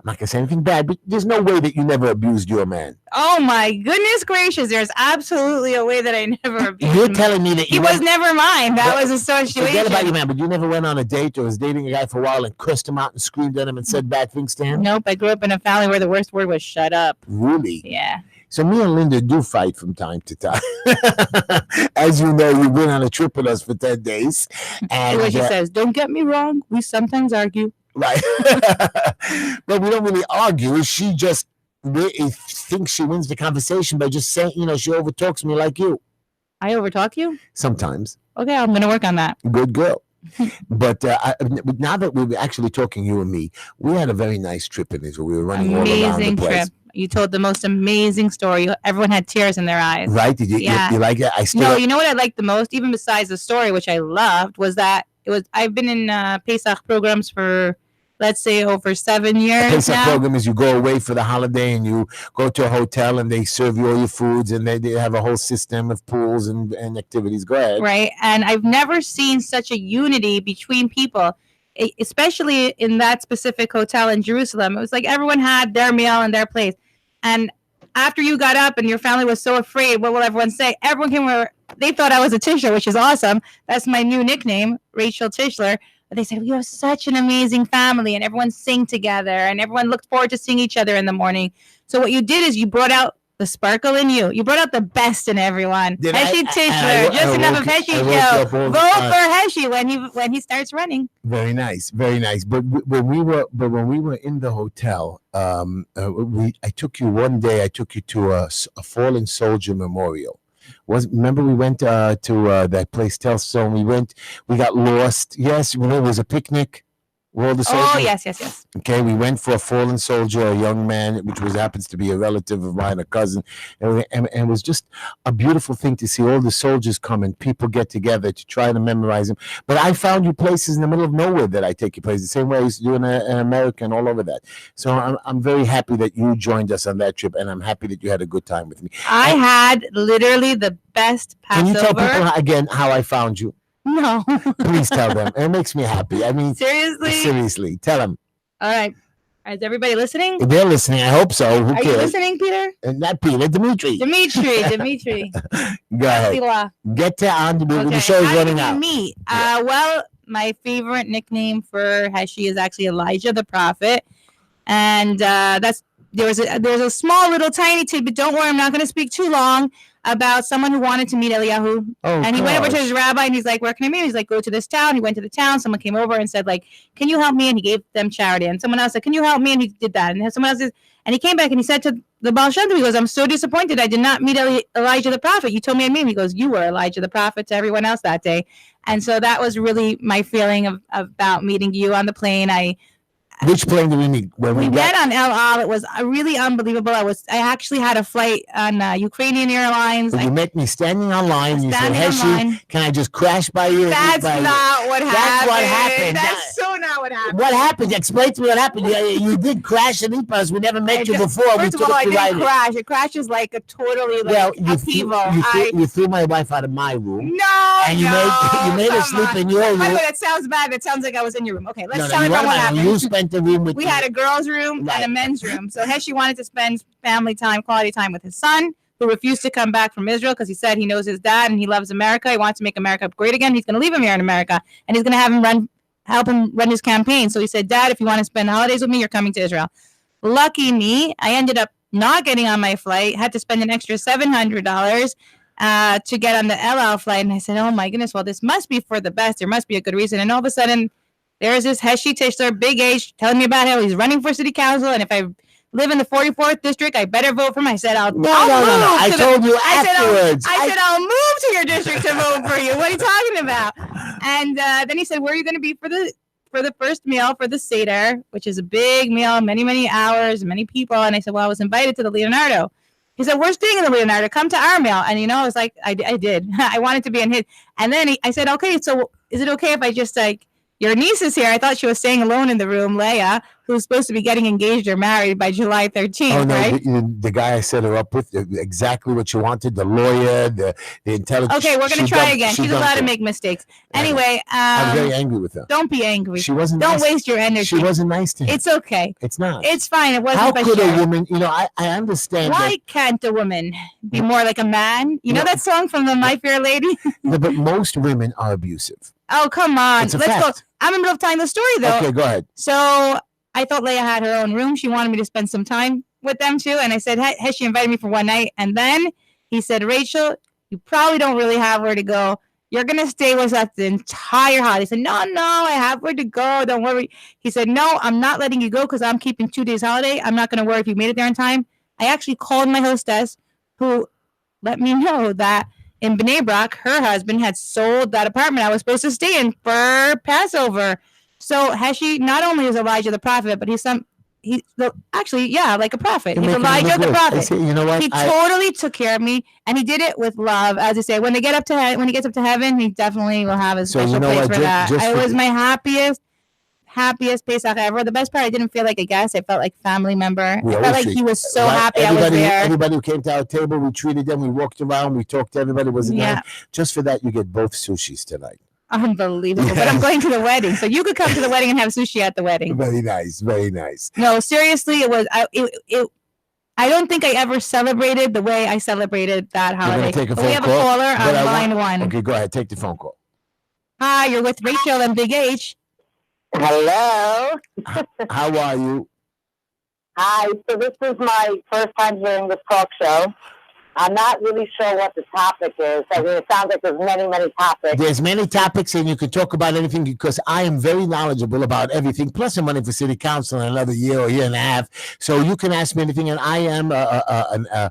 not gonna say anything bad, but there's no way that you never abused your man. Oh my goodness gracious! There's absolutely a way that I never abused You're him. telling me that He was never mine. That was a situation. Forget about your man, but you never went on a date or was dating a guy for a while and cursed him out and screamed at him and said bad things to him? Nope. I grew up in a family where the worst word was "shut up." Really? Yeah. So me and Linda do fight from time to time. As you know, you've been on a trip with us for 10 days. And what she says, don't get me wrong, we sometimes argue. Right. But we don't really argue. She just really thinks she wins the conversation by just saying, she overtalks me like you. I overtalk you? Sometimes. Okay, I'm going to work on that. Good girl. But now that we were actually talking, you and me, we had a very nice trip in Israel. We were running all around the place. Trip. You told the most amazing story. Everyone had tears in their eyes. Right? Did you? Yeah. You like it? You know what I liked the most, even besides the story, which I loved, was that I've been in Pesach programs for, let's say, over 7 years. A Pesach program is you go away for the holiday and you go to a hotel and they serve you all your foods and they have a whole system of pools and activities. Go ahead. Right. And I've never seen such a unity between people, especially in that specific hotel in Jerusalem. It was like everyone had their meal and their place. And after you got up and your family was so afraid, what will everyone say? Everyone came over. They thought I was a Tischler, which is awesome. That's my new nickname, Rachel Tischler. But they said, we have such an amazing family, and everyone sang together, and everyone looked forward to seeing each other in the morning. So what you did is you brought out the sparkle in you. You brought out the best in everyone. Heshy Tischler, just enough of Heshy show. Vote for Heshy when he starts running. Very nice, very nice. But when we were in the hotel, I took you one day. I took you to a fallen soldier memorial. Remember we went to that place, Telstone. We got lost. Yes, it was a picnic. Oh, yes. Okay, we went for a fallen soldier, a young man, which happens to be a relative of mine, a cousin. And it was just a beautiful thing to see all the soldiers come and people get together to try to memorize them. But I found you places in the middle of nowhere that I take you places, the same way I used to do in America and all over that. So I'm very happy that you joined us on that trip, and I'm happy that you had a good time with me. I had literally the best Passover. Can you tell people again how I found you? No. Please tell them. It makes me happy. I mean, seriously, tell them. All right. Is everybody listening? They're listening. I hope so. Who cares? You listening, Peter? Not Peter. Dimitri. Go ahead. Get to on the show is running out. Me. Well, my favorite nickname for Heshy is actually Elijah the Prophet, and there's a small little tiny tidbit. Don't worry, I'm not going to speak too long. about someone who wanted to meet Eliyahu. Oh, and he went over to his rabbi and he's like, where can I meet him? He's like, go to this town. He went to the town. Someone came over and said, like, can you help me? And he gave them charity. And someone else said, can you help me? And he did that. And someone else said, and he came back and he said to the Baal Shem Tov, he goes, I'm so disappointed. I did not meet Elijah the prophet. You told me I'd meet him. He goes, you were Elijah the prophet to everyone else that day. And so that was really my feeling about meeting you on the plane. Which plane did we meet? When we met on El Al. It was really unbelievable. I actually had a flight on Ukrainian Airlines. You met me standing online. You said, Heshy, can I just crash by you? That's not what happened. That's what happened. That's so not what happened. What happened? Explain to me what happened. You did crash and meet us. We never met you before. First of all, I didn't crash. It crashes like a totally upheaval. You threw my wife out of my room. No, and you made her sleep in your room. By the way, that sounds bad. That sounds like I was in your room. Okay, let's tell me about what happened. You spent the room with we had a girls' room and a men's room. So Heshy wanted to spend family time, quality time with his son, who refused to come back from Israel because he said he knows his dad and he loves America. He wants to make America great again. He's going to leave him here in America, and he's going to have him help him run his campaign. So he said, Dad, if you want to spend holidays with me, you're coming to Israel. Lucky me, I ended up not getting on my flight, had to spend an extra $700 to get on the El Al flight. And I said, oh my goodness, well, this must be for the best. There must be a good reason. And all of a sudden, there's this Heshy Tischler, big age, telling me about how he's running for city council, and if I live in the 44th district, I better vote for him. I said, I'll move. I told you afterwards. I said, I'll move to your district to vote for you. What are you talking about? And then he said, where are you going to be for the first meal, for the Seder, which is a big meal, many, many hours, many people. And I said, well, I was invited to the Leonardo. He said, we're staying in the Leonardo. Come to our meal. And, I was like, I did. I wanted to be in his. And then I said, okay, so is it okay if I just your niece is here. I thought she was staying alone in the room, Leah, who's supposed to be getting engaged or married by July 13th, oh, no, right? The guy I set her up with, exactly what she wanted, the lawyer, the intelligence. Okay, we're going to try again. She's allowed to make mistakes. Anyway. I'm very angry with her. Don't be angry. She wasn't Don't waste your energy. She wasn't nice to him. It's okay. It's not. It's fine. It wasn't. How could a woman, I understand. Why can't a woman be more like a man? You know that song from the My Fair Lady? No, but most women are abusive. Oh, come on. Let's go. I'm in the middle of telling the story, though. Okay, go ahead. So I thought Leah had her own room. She wanted me to spend some time with them, too. And I said, Heshy invited me for one night. And then he said, Rachel, you probably don't really have where to go. You're going to stay with us the entire holiday. I said, no, I have where to go. Don't worry. He said, no, I'm not letting you go because I'm keeping 2 days holiday. I'm not going to worry if you made it there in time. I actually called my hostess, who let me know that in Bnei Brak, her husband had sold that apartment I was supposed to stay in for Passover. So Heshy not only is Elijah the prophet, but he's like a prophet. He's Elijah the prophet. You know what? He totally took care of me, and he did it with love. As I say, when he gets up to heaven, he definitely will have a special place for that. It was my happiest Pesach ever. The best part, I didn't feel like a guest. I felt like a family member. I felt like he was so happy I was there. Everybody who came to our table, we treated them. We walked around. We talked to everybody. Was nice. Just for that, you get both sushis tonight. Unbelievable. But I'm going to the wedding, so you could come to the wedding and have sushi at the wedding. Very nice. Very nice. No, seriously, it was. I don't think I ever celebrated the way I celebrated that holiday. Take a phone we have call, a caller on line one. Okay, go ahead. Take the phone call. Hi, you're with Rachel and Big H. Hello. How are you? Hi. So this is my first time hearing this talk show. I'm not really sure what the topic is. I mean, it sounds like there's many, many topics. There's many topics, and you can talk about anything because I am very knowledgeable about everything. Plus, I'm running for city council in another year or year and a half. So you can ask me anything, and I am a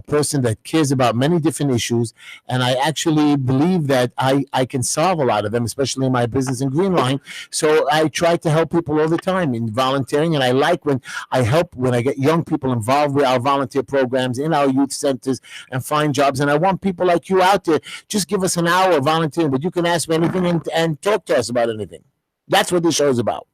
person that cares about many different issues, and I actually believe that I can solve a lot of them, especially in my business in Green Line. So I try to help people all the time in volunteering, and I like when I get young people involved with our volunteer programs in our youth centers and find jobs. And I want people like you out there. Just give us an hour of volunteering, but you can ask me anything and talk to us about anything. That's what this show is about.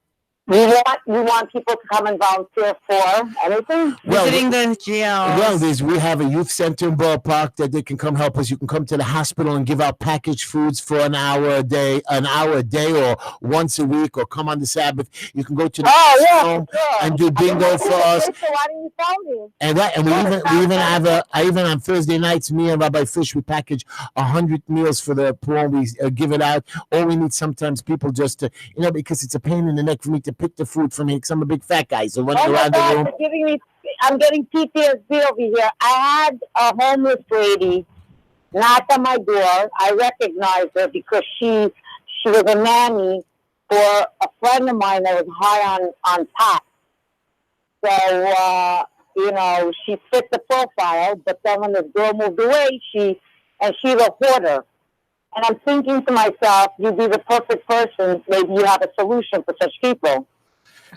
You want people to come and volunteer for anything? Visiting the jails. Well, we have a youth center in Borough Park that they can come help us. You can come to the hospital and give out packaged foods for an hour a day, or once a week, or come on the Sabbath. You can go to the home and do bingo for us. So why didn't you tell me? And we even have even on Thursday nights, me and Rabbi Fish, we package 100 meals for the poor. We give it out. All we need sometimes people just to, because it's a pain in the neck for me to pick the food from me because I'm a big fat guy. So running around the room. I'm getting PTSD over here. I had a homeless lady knock on my door. I recognized her because she was a nanny for a friend of mine that was high on pot. So she fit the profile. But then when this girl moved away, she's a hoarder. And I'm thinking to myself, you'd be the perfect person. Maybe you have a solution for such people.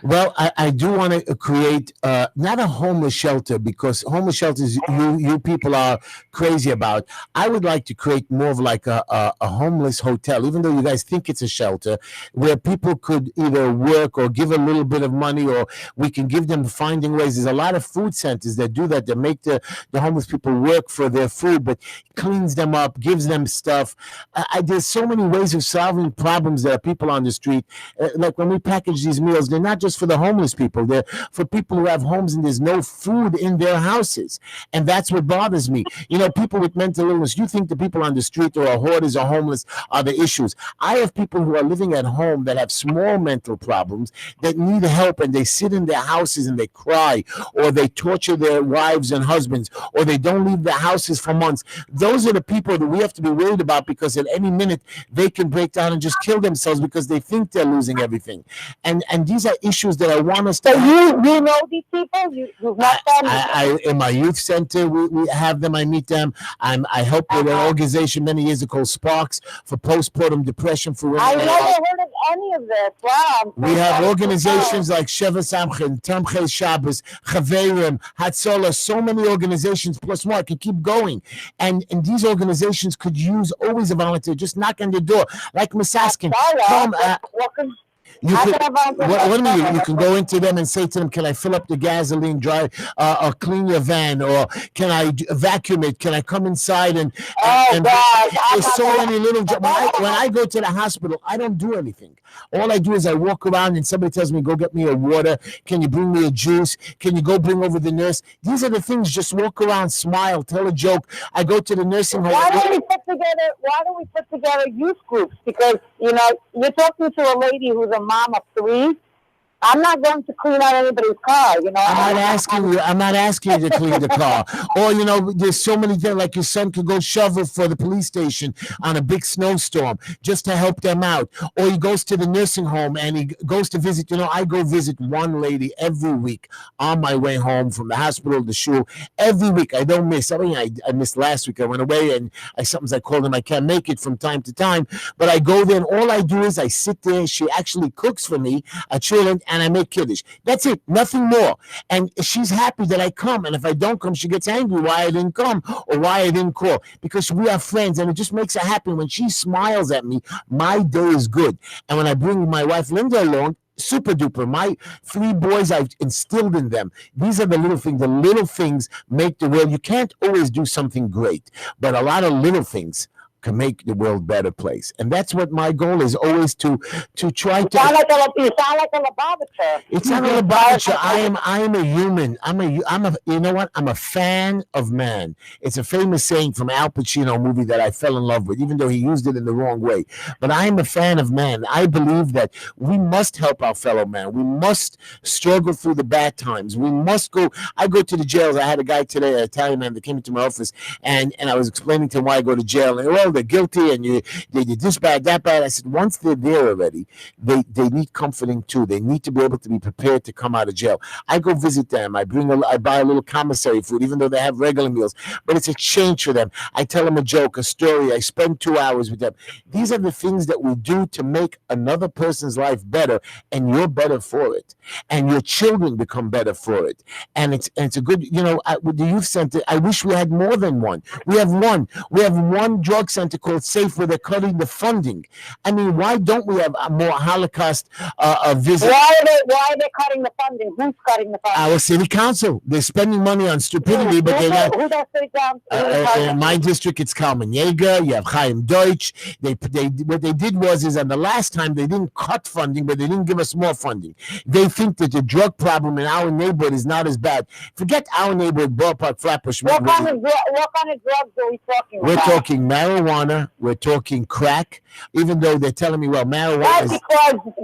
Well, I do want to create not a homeless shelter, because homeless shelters you people are crazy about. I would like to create more of like a homeless hotel, even though you guys think it's a shelter, where people could either work or give a little bit of money, or we can give them finding ways. There's a lot of food centers that do that make the homeless people work for their food, but cleans them up, gives them stuff. There's so many ways of solving problems that are people on the street. Like when we package these meals, they're not just for the homeless people. They're for people who have homes and there's no food in their houses. And that's what bothers me. People with mental illness, you think the people on the street or hoarders or homeless are the issues. I have people who are living at home that have small mental problems that need help, and they sit in their houses and they cry, or they torture their wives and husbands, or they don't leave their houses for months. Those are the people that we have to be worried about, because at any minute they can break down and just kill themselves because they think they're losing everything. And these are issues that I want us to. So you know these people? You've met them? In my youth center, we have them. I meet them. I help with an organization many years ago called Sparks for postpartum depression for women. I never heard of any of this. Wow. We have organizations like Sheva Samchin, Tamche Shabbos, Chaverim, Hatzola, so many organizations, plus more. I can keep going. And these organizations could use always a volunteer. Just knock on the door, like Misaskin. Come. You can go into them and say to them, can I fill up the gasoline, dry, or clean your van, or can I vacuum it? Can I come inside and there's so many little jobs. When I go to the hospital, I don't do anything. All I do is I walk around and somebody tells me, go get me a water. Can you bring me a juice? Can you go bring over the nurse? These are the things. Just walk around, smile, tell a joke. I go to the nursing home. Why don't we put together youth groups? Because you're talking to a lady who's a mom of three. I'm not going to clean out anybody's car, I'm not asking you to clean the car. Or, there's so many things, like your son could go shovel for the police station on a big snowstorm just to help them out. Or he goes to the nursing home and he goes to visit, I go visit one lady every week on my way home from the hospital to shul. Every week, I don't miss. I missed last week. I went away and I called him. I can't make it from time to time. But I go there and all I do is I sit there. She actually cooks for me a children, and I make kiddush. That's it, nothing more. And she's happy that I come. And if I don't come, she gets angry why I didn't come or why I didn't call. Because we are friends, and it just makes her happy. When she smiles at me, my day is good. And when I bring my wife Linda along, super duper. My 3 boys, I've instilled in them. These are the little things. The little things make the world. You can't always do something great, but a lot of little things can make the world a better place. And that's what my goal is, always to try to. You sound like a Lubavitcher. It's not a Lubavitcher. I am a human. I'm a fan of man. It's a famous saying from Al Pacino movie that I fell in love with, even though he used it in the wrong way. But I am a fan of man. I believe that we must help our fellow man. We must struggle through the bad times. We must go. I go to the jails. I had a guy today, an Italian man, that came into my office, and I was explaining to him why I go to jail. And they're guilty, and they did this bad, that bad. I said, once they're there already, they need comforting too. They need to be able to be prepared to come out of jail. I go visit them. I buy a little commissary food, even though they have regular meals. But it's a change for them. I tell them a joke, a story. I spend 2 hours with them. These are the things that we do to make another person's life better, and you're better for it, and your children become better for it. And it's a good, with the youth center, I wish we had more than one. We have one. We have one drug center called Safe, where they're cutting the funding. I mean, why don't we have more Holocaust visits? Why are they cutting the funding? Who's cutting the funding? Our city council. They're spending money on stupidity, but they're not. Who does city council? In my district, it's Kalman Yeager. You have Chaim Deutsch. What they did was and the last time they didn't cut funding, but they didn't give us more funding. They think that the drug problem in our neighborhood is not as bad. Forget our neighborhood, Ballpark, Flatbush. What kind of drugs are we talking about? We're talking marijuana. marijuana. We're talking crack. Even though they're telling me, well, marijuana That's is.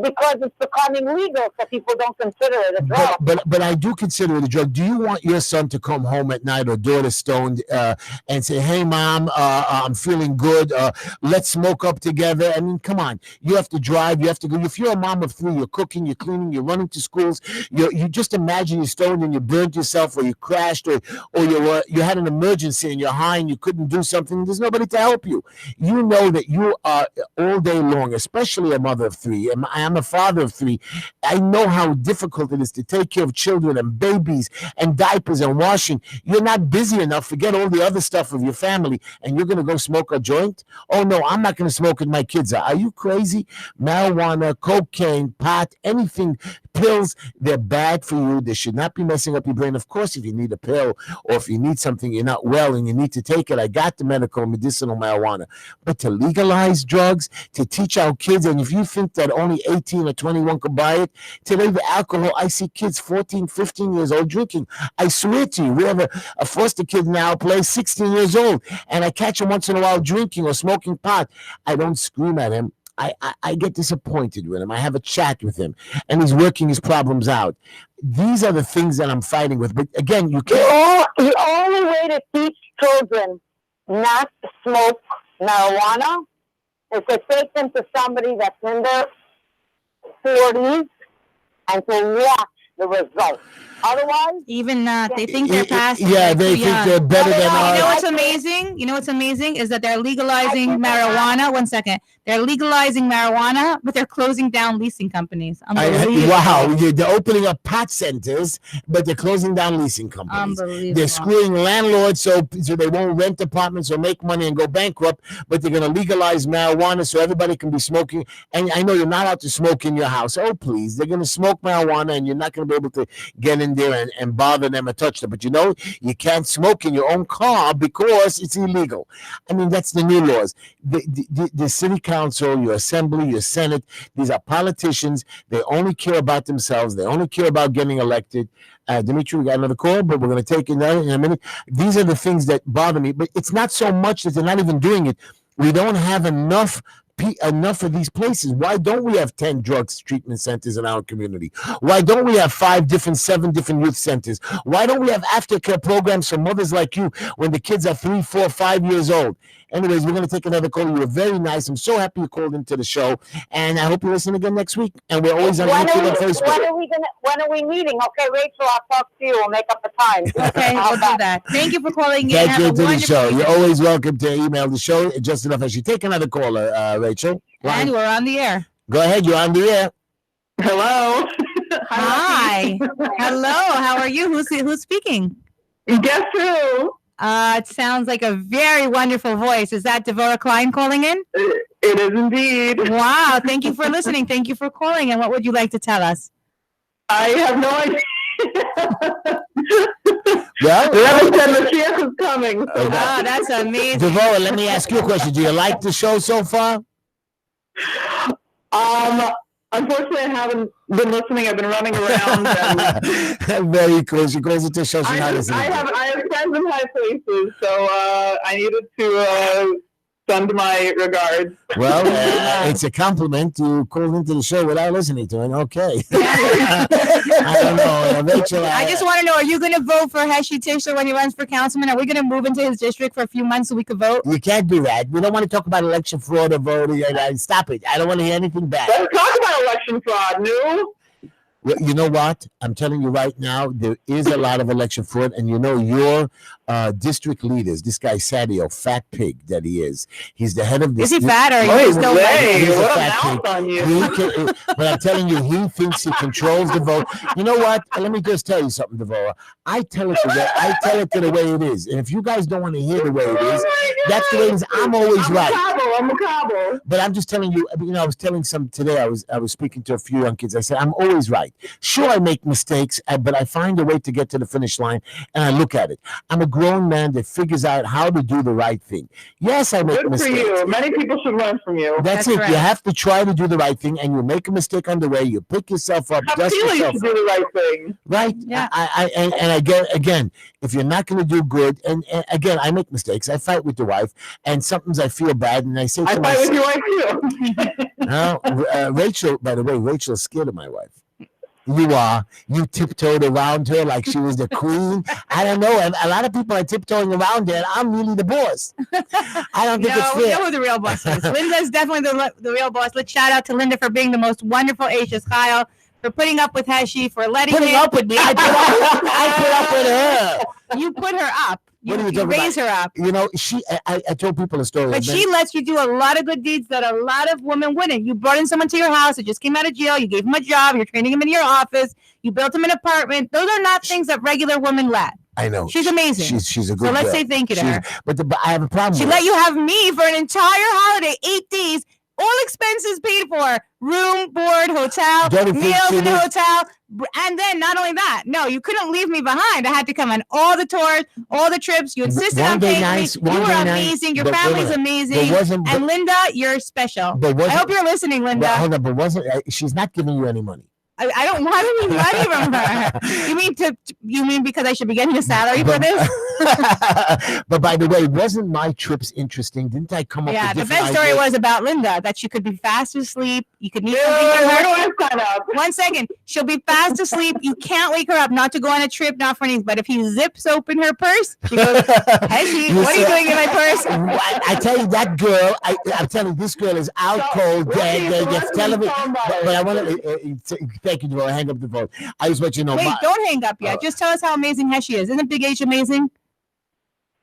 because it's becoming legal, so people don't consider it a drug. But I do consider it a drug. Do you want your son to come home at night or daughter stoned and say, "Hey, mom, I'm feeling good. Let's smoke up together"? I mean, come on. You have to drive. You have to go. If you're a mom of three, you're cooking, you're cleaning, you're running to schools. You just imagine you're stoned and you burned yourself, or you crashed, or you had an emergency and you're high and you couldn't do something. There's nobody to help you. You know that you are all day long, especially a mother of three. I'm a father of three. I know how difficult it is to take care of children and babies and diapers and washing. You're not busy enough. Forget all the other stuff of your family, and you're going to go smoke a joint? Oh, no, I'm not going to smoke with my kids. Are you crazy? Marijuana, cocaine, pot, anything, pills, they're bad for you. They should not be messing up your brain. Of course, if you need a pill or if you need something, you're not well and you need to take it, I got the medicinal marijuana. But to legalize drugs, to teach our kids, and if you think that only 18 or 21 could buy it, today the alcohol, I see kids 14, 15 years old drinking. I swear to you, we have a foster kid now, plays 16 years old, and I catch him once in a while drinking or smoking pot. I don't scream at him. I get disappointed with him. I have a chat with him, and he's working his problems out. These are the things that I'm fighting with. But again, you can't. The only way to teach children not to smoke marijuana is to take them to somebody that's in their 40s and to watch the results. Otherwise, Even not. They think they're past. Yeah, they too think young. they're better than You know us. what's amazing? You know what's amazing is that they're legalizing marijuana. One second. They're legalizing marijuana, but they're closing down leasing companies. Unbelievable. Wow, they're opening up pot centers, but they're closing down leasing companies. Unbelievable. They're screwing landlords so they won't rent apartments or make money and go bankrupt, but they're going to legalize marijuana so everybody can be smoking. And I know you're not allowed to smoke in your house. Oh, please. They're going to smoke marijuana and you're not going to be able to get in there and bother them or touch them. But you know, you can't smoke in your own car because it's illegal. I mean, that's the new laws. The city council, your assembly, your senate, these are politicians. They only care about themselves. They only care about getting elected. Dimitri, we got another call, but we're going to take it now in a minute. These are the things that bother me, but it's not so much that they're not even doing it. We don't have enough of these places. Why don't we have 10 drugs treatment centers in our community? Why don't we have 7 different youth centers? Why don't we have aftercare programs for mothers like you when the kids are 3, 4, 5 years old? Anyways, we're going to take another call. You were very nice. I'm so happy you called into the show, and I hope you listen again next week. And we're always on YouTube and Facebook. When are we meeting? Okay, Rachel, I'll talk to you. We'll make up the time. Okay, we'll do that. Thank you for calling in. Thank Have you a to the wonderful show. evening. You're always welcome to email the show. Just enough as you take another caller, Rachel. And we're on the air. Go ahead. You're on the air. Hello. Hi. Hello. How are you? Who's speaking? Guess who? It sounds like a very wonderful voice. Is that Devorah Klein calling in? It is indeed. Wow. Thank you for listening. Thank you for calling. And what would you like to tell us? I have no idea. Well, Whoever said Mashiach is coming. So Okay. Oh, that's amazing. Devorah, let me ask you a question. Do you like the show so far? Unfortunately, I haven't been listening. I've been running around. And Very cool. She calls it to show. She's not listening. I have friends in high places, so I needed to send my regards. Well, it's a compliment to call into the show without listening to it. Okay. I don't know. Rachel, I just want to know, are you going to vote for Heshy Tischler when he runs for councilman? Are we going to move into his district for a few months so we could vote? You can't do that. We don't want to talk about election fraud or voting. Stop it. I don't want to hear anything bad. Let's talk about election fraud, no? Well, you know what? I'm telling you right now, there is a lot of election fraud, and you know your district leaders. This guy Sadio, fat pig that he is. He's the head of this. Is he fat or Wait, is he still He's a what a fat mouth pig. on you. But I'm telling you, he thinks he controls the vote. You know what? Let me just tell you something, Devorah. I tell it to the way it is. And if you guys don't want to hear the way it is, that's the way it is. I'm always right. macabre. But I'm just telling you, I was telling some today. I was speaking to a few young kids. I said, I'm always right. Sure, I make mistakes, but I find a way to get to the finish line, and I look at it. I'm a grown man that figures out how to do the right thing. Yes, I make Good mistakes. for you. Many people should learn from you. That's it. right. You have to try to do the right thing, and you make a mistake on the way. You pick yourself up, I dust feel like you yourself, should do the right thing. right? Yeah. And I get again, if you're not going to do good, and again, I make mistakes. I fight with the wife, and sometimes I feel bad, and I say to I fight myself, with your wife too. no, Rachel. By the way, Rachel's scared of my wife. You are. You tiptoed around her like she was the queen. I don't know. A lot of people are tiptoeing around her, and I'm really the boss. I don't think it's No, we fair. know who the real boss is. Linda's definitely the real boss. Let's shout out to Linda for being the most wonderful Asia Kyle, for putting up with Heshy, for letting Putting him. up with me. I put up with her. You put her up. What are you You talking raise her up. You know, I told people a story. But she lets you do a lot of good deeds that a lot of women wouldn't. You brought in someone to your house that just came out of jail. You gave him a job. You're training him in your office. You built him an apartment. Those are not things that regular women let. I know. She's amazing. She's a good So let's girl. say thank you to her. But I have a problem She with let you have me for an entire holiday, 8 days, all expenses paid for, room, board, hotel, Don't you think meals she in the did? hotel. And then not only that, no, you couldn't leave me behind. I had to come on all the tours, all the trips. You insisted One on day paying nice, me. one You were day nice, amazing. Your but wait a family's minute. amazing. But wasn't- And Linda, you're special. But I wasn't- hope you're listening, Linda. Well, hold on, but wasn't she's not giving you any money? I don't want any money from her. You mean because I should be getting a salary for this? But by the way, wasn't my trips interesting? Didn't I come up Yeah, with the different best story ideas? was about Linda, that she could be fast asleep. You could need Dude, something where from do her. I sign up? 1 second. She'll be fast asleep. You can't wake her up, not to go on a trip, not for anything. But if he zips open her purse, she goes, Heshy, what are you doing in my purse? I tell you, that girl, I'm telling you, this girl is out cold, dead. They get television. But I want to thank you, Joel. Hang up the phone. I just want you to know. Wait, don't hang up yet. Just tell us how amazing Heshy is. Isn't Big H amazing?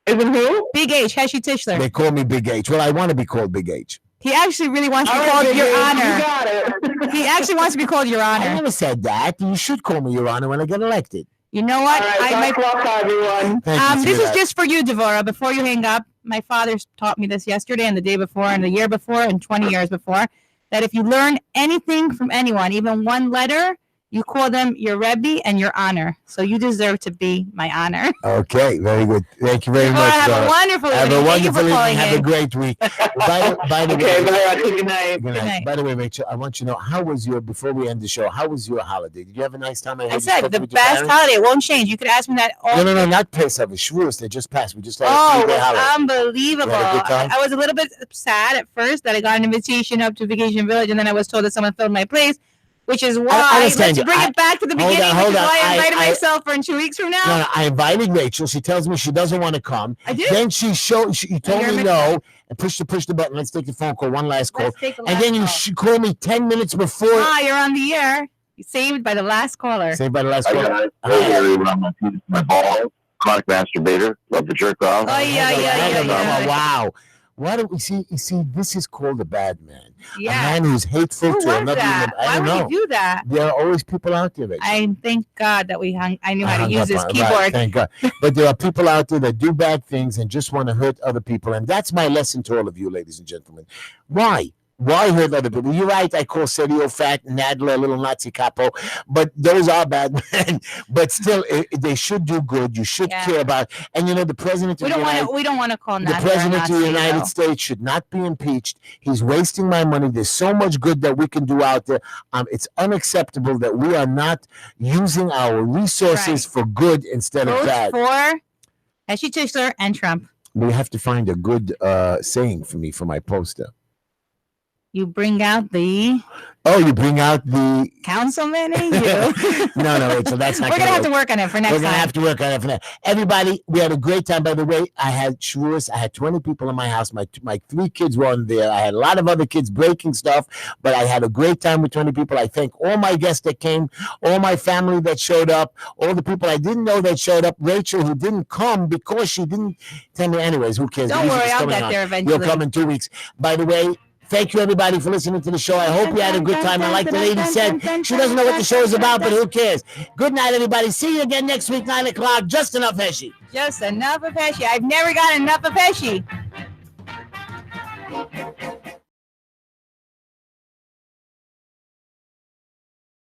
Isn't who? Big H, Heshy Tischler. They call me Big H. Well, I want to be called Big H. He actually really wants to be All right, called Big Your H, You Honor. got it. He actually wants to be called Your I Honor. never said that. You should call me Your Honor when I get elected. You know All what? right, talk luck, everyone. Thank you, This is sweetheart. just for you, Devora. Before you hang up, my father taught me this yesterday and the day before and the year before and 20 years before, that if you learn anything from anyone, even one letter, you call them your Rebbe and your honor. So you deserve to be my honor. Okay, very good. Thank you very Devora, much. have a Dora. wonderful Have evening. a Thank you wonderful for evening. calling Have a in. great week. By the Okay, way, bye. Good night. good night. night. By the way, Rachel, I want you to know, how was your, before we end the show, how was your holiday? Did you have a nice time? I heard you said spoke the with your best parents? holiday. It won't change. You could ask me that all No, not Pesach. Shavuos. They just passed. We just had a Oh, it 3-day was holiday. unbelievable. You had a good time? I was a little bit sad at first that I got an invitation up to Vacation Village, and then I was told that someone filled my place, which is why understand let's you. bring it back to the hold beginning, on, which hold is on. why I I- invited I- myself for in 2 weeks from now. No, I invited Rachel. She tells me she doesn't want to come. I did. Then she told you're me a no, and push the button. Let's take the phone call. One last call. Let's take a And then you last call. called me 10 minutes before. You're on the air. Saved by the last caller. Say by the last I call. got it. Hi. Earlier when I'm on my balls, chronic masturbator, love to jerk off. Oh, yeah, yeah. Wow. Why don't we see? You see, this is called a bad man. Yeah. A man who's hateful Who to was another that? human. I Why don't would know. you do that? There are always people out there. Rachel. I thank God that I knew how to hung use up this on it. keyboard. Right, thank God. But there are people out there that do bad things and just want to hurt other people. And that's my lesson to all of you, ladies and gentlemen. Why? Why hurt other people? You're right. I call Sergio fat and Nadler a little Nazi capo, but those are bad men. But still, they should do good. You should Yeah. care about. And the president of We the don't United want to. We don't want to call the Nadler a president of the Nazi, United though. States should not be impeached. He's wasting my money. There's so much good that we can do out there. It's unacceptable that we are not using our resources for good instead of Vote bad. for Heshy Tischler and Trump. We have to find a good saying for me for my poster. You bring out the Oh, you bring out the councilman in you. no, Rachel, that's not We're gonna have to work. work on it for next We're gonna time. have to work on it for that. Everybody, we had a great time. By the way, I had Shavuos. I had 20 people in my house. My 3 kids were on there. I had a lot of other kids breaking stuff, but I had a great time with 20 people. I thank all my guests that came, all my family that showed up, all the people I didn't know that showed up. Rachel, who didn't come because she didn't tell me. Anyways, who cares? The Don't music worry, is I'll coming get on. there eventually. You'll come in 2 weeks. By the way, thank you, everybody, for listening to the show. I hope you had a good time. And like the lady said, she doesn't know what the show is about, but who cares? Good night, everybody. See you again next week, 9 o'clock. Just enough, Heshy. Just enough of Heshy. I've never got enough of Heshy.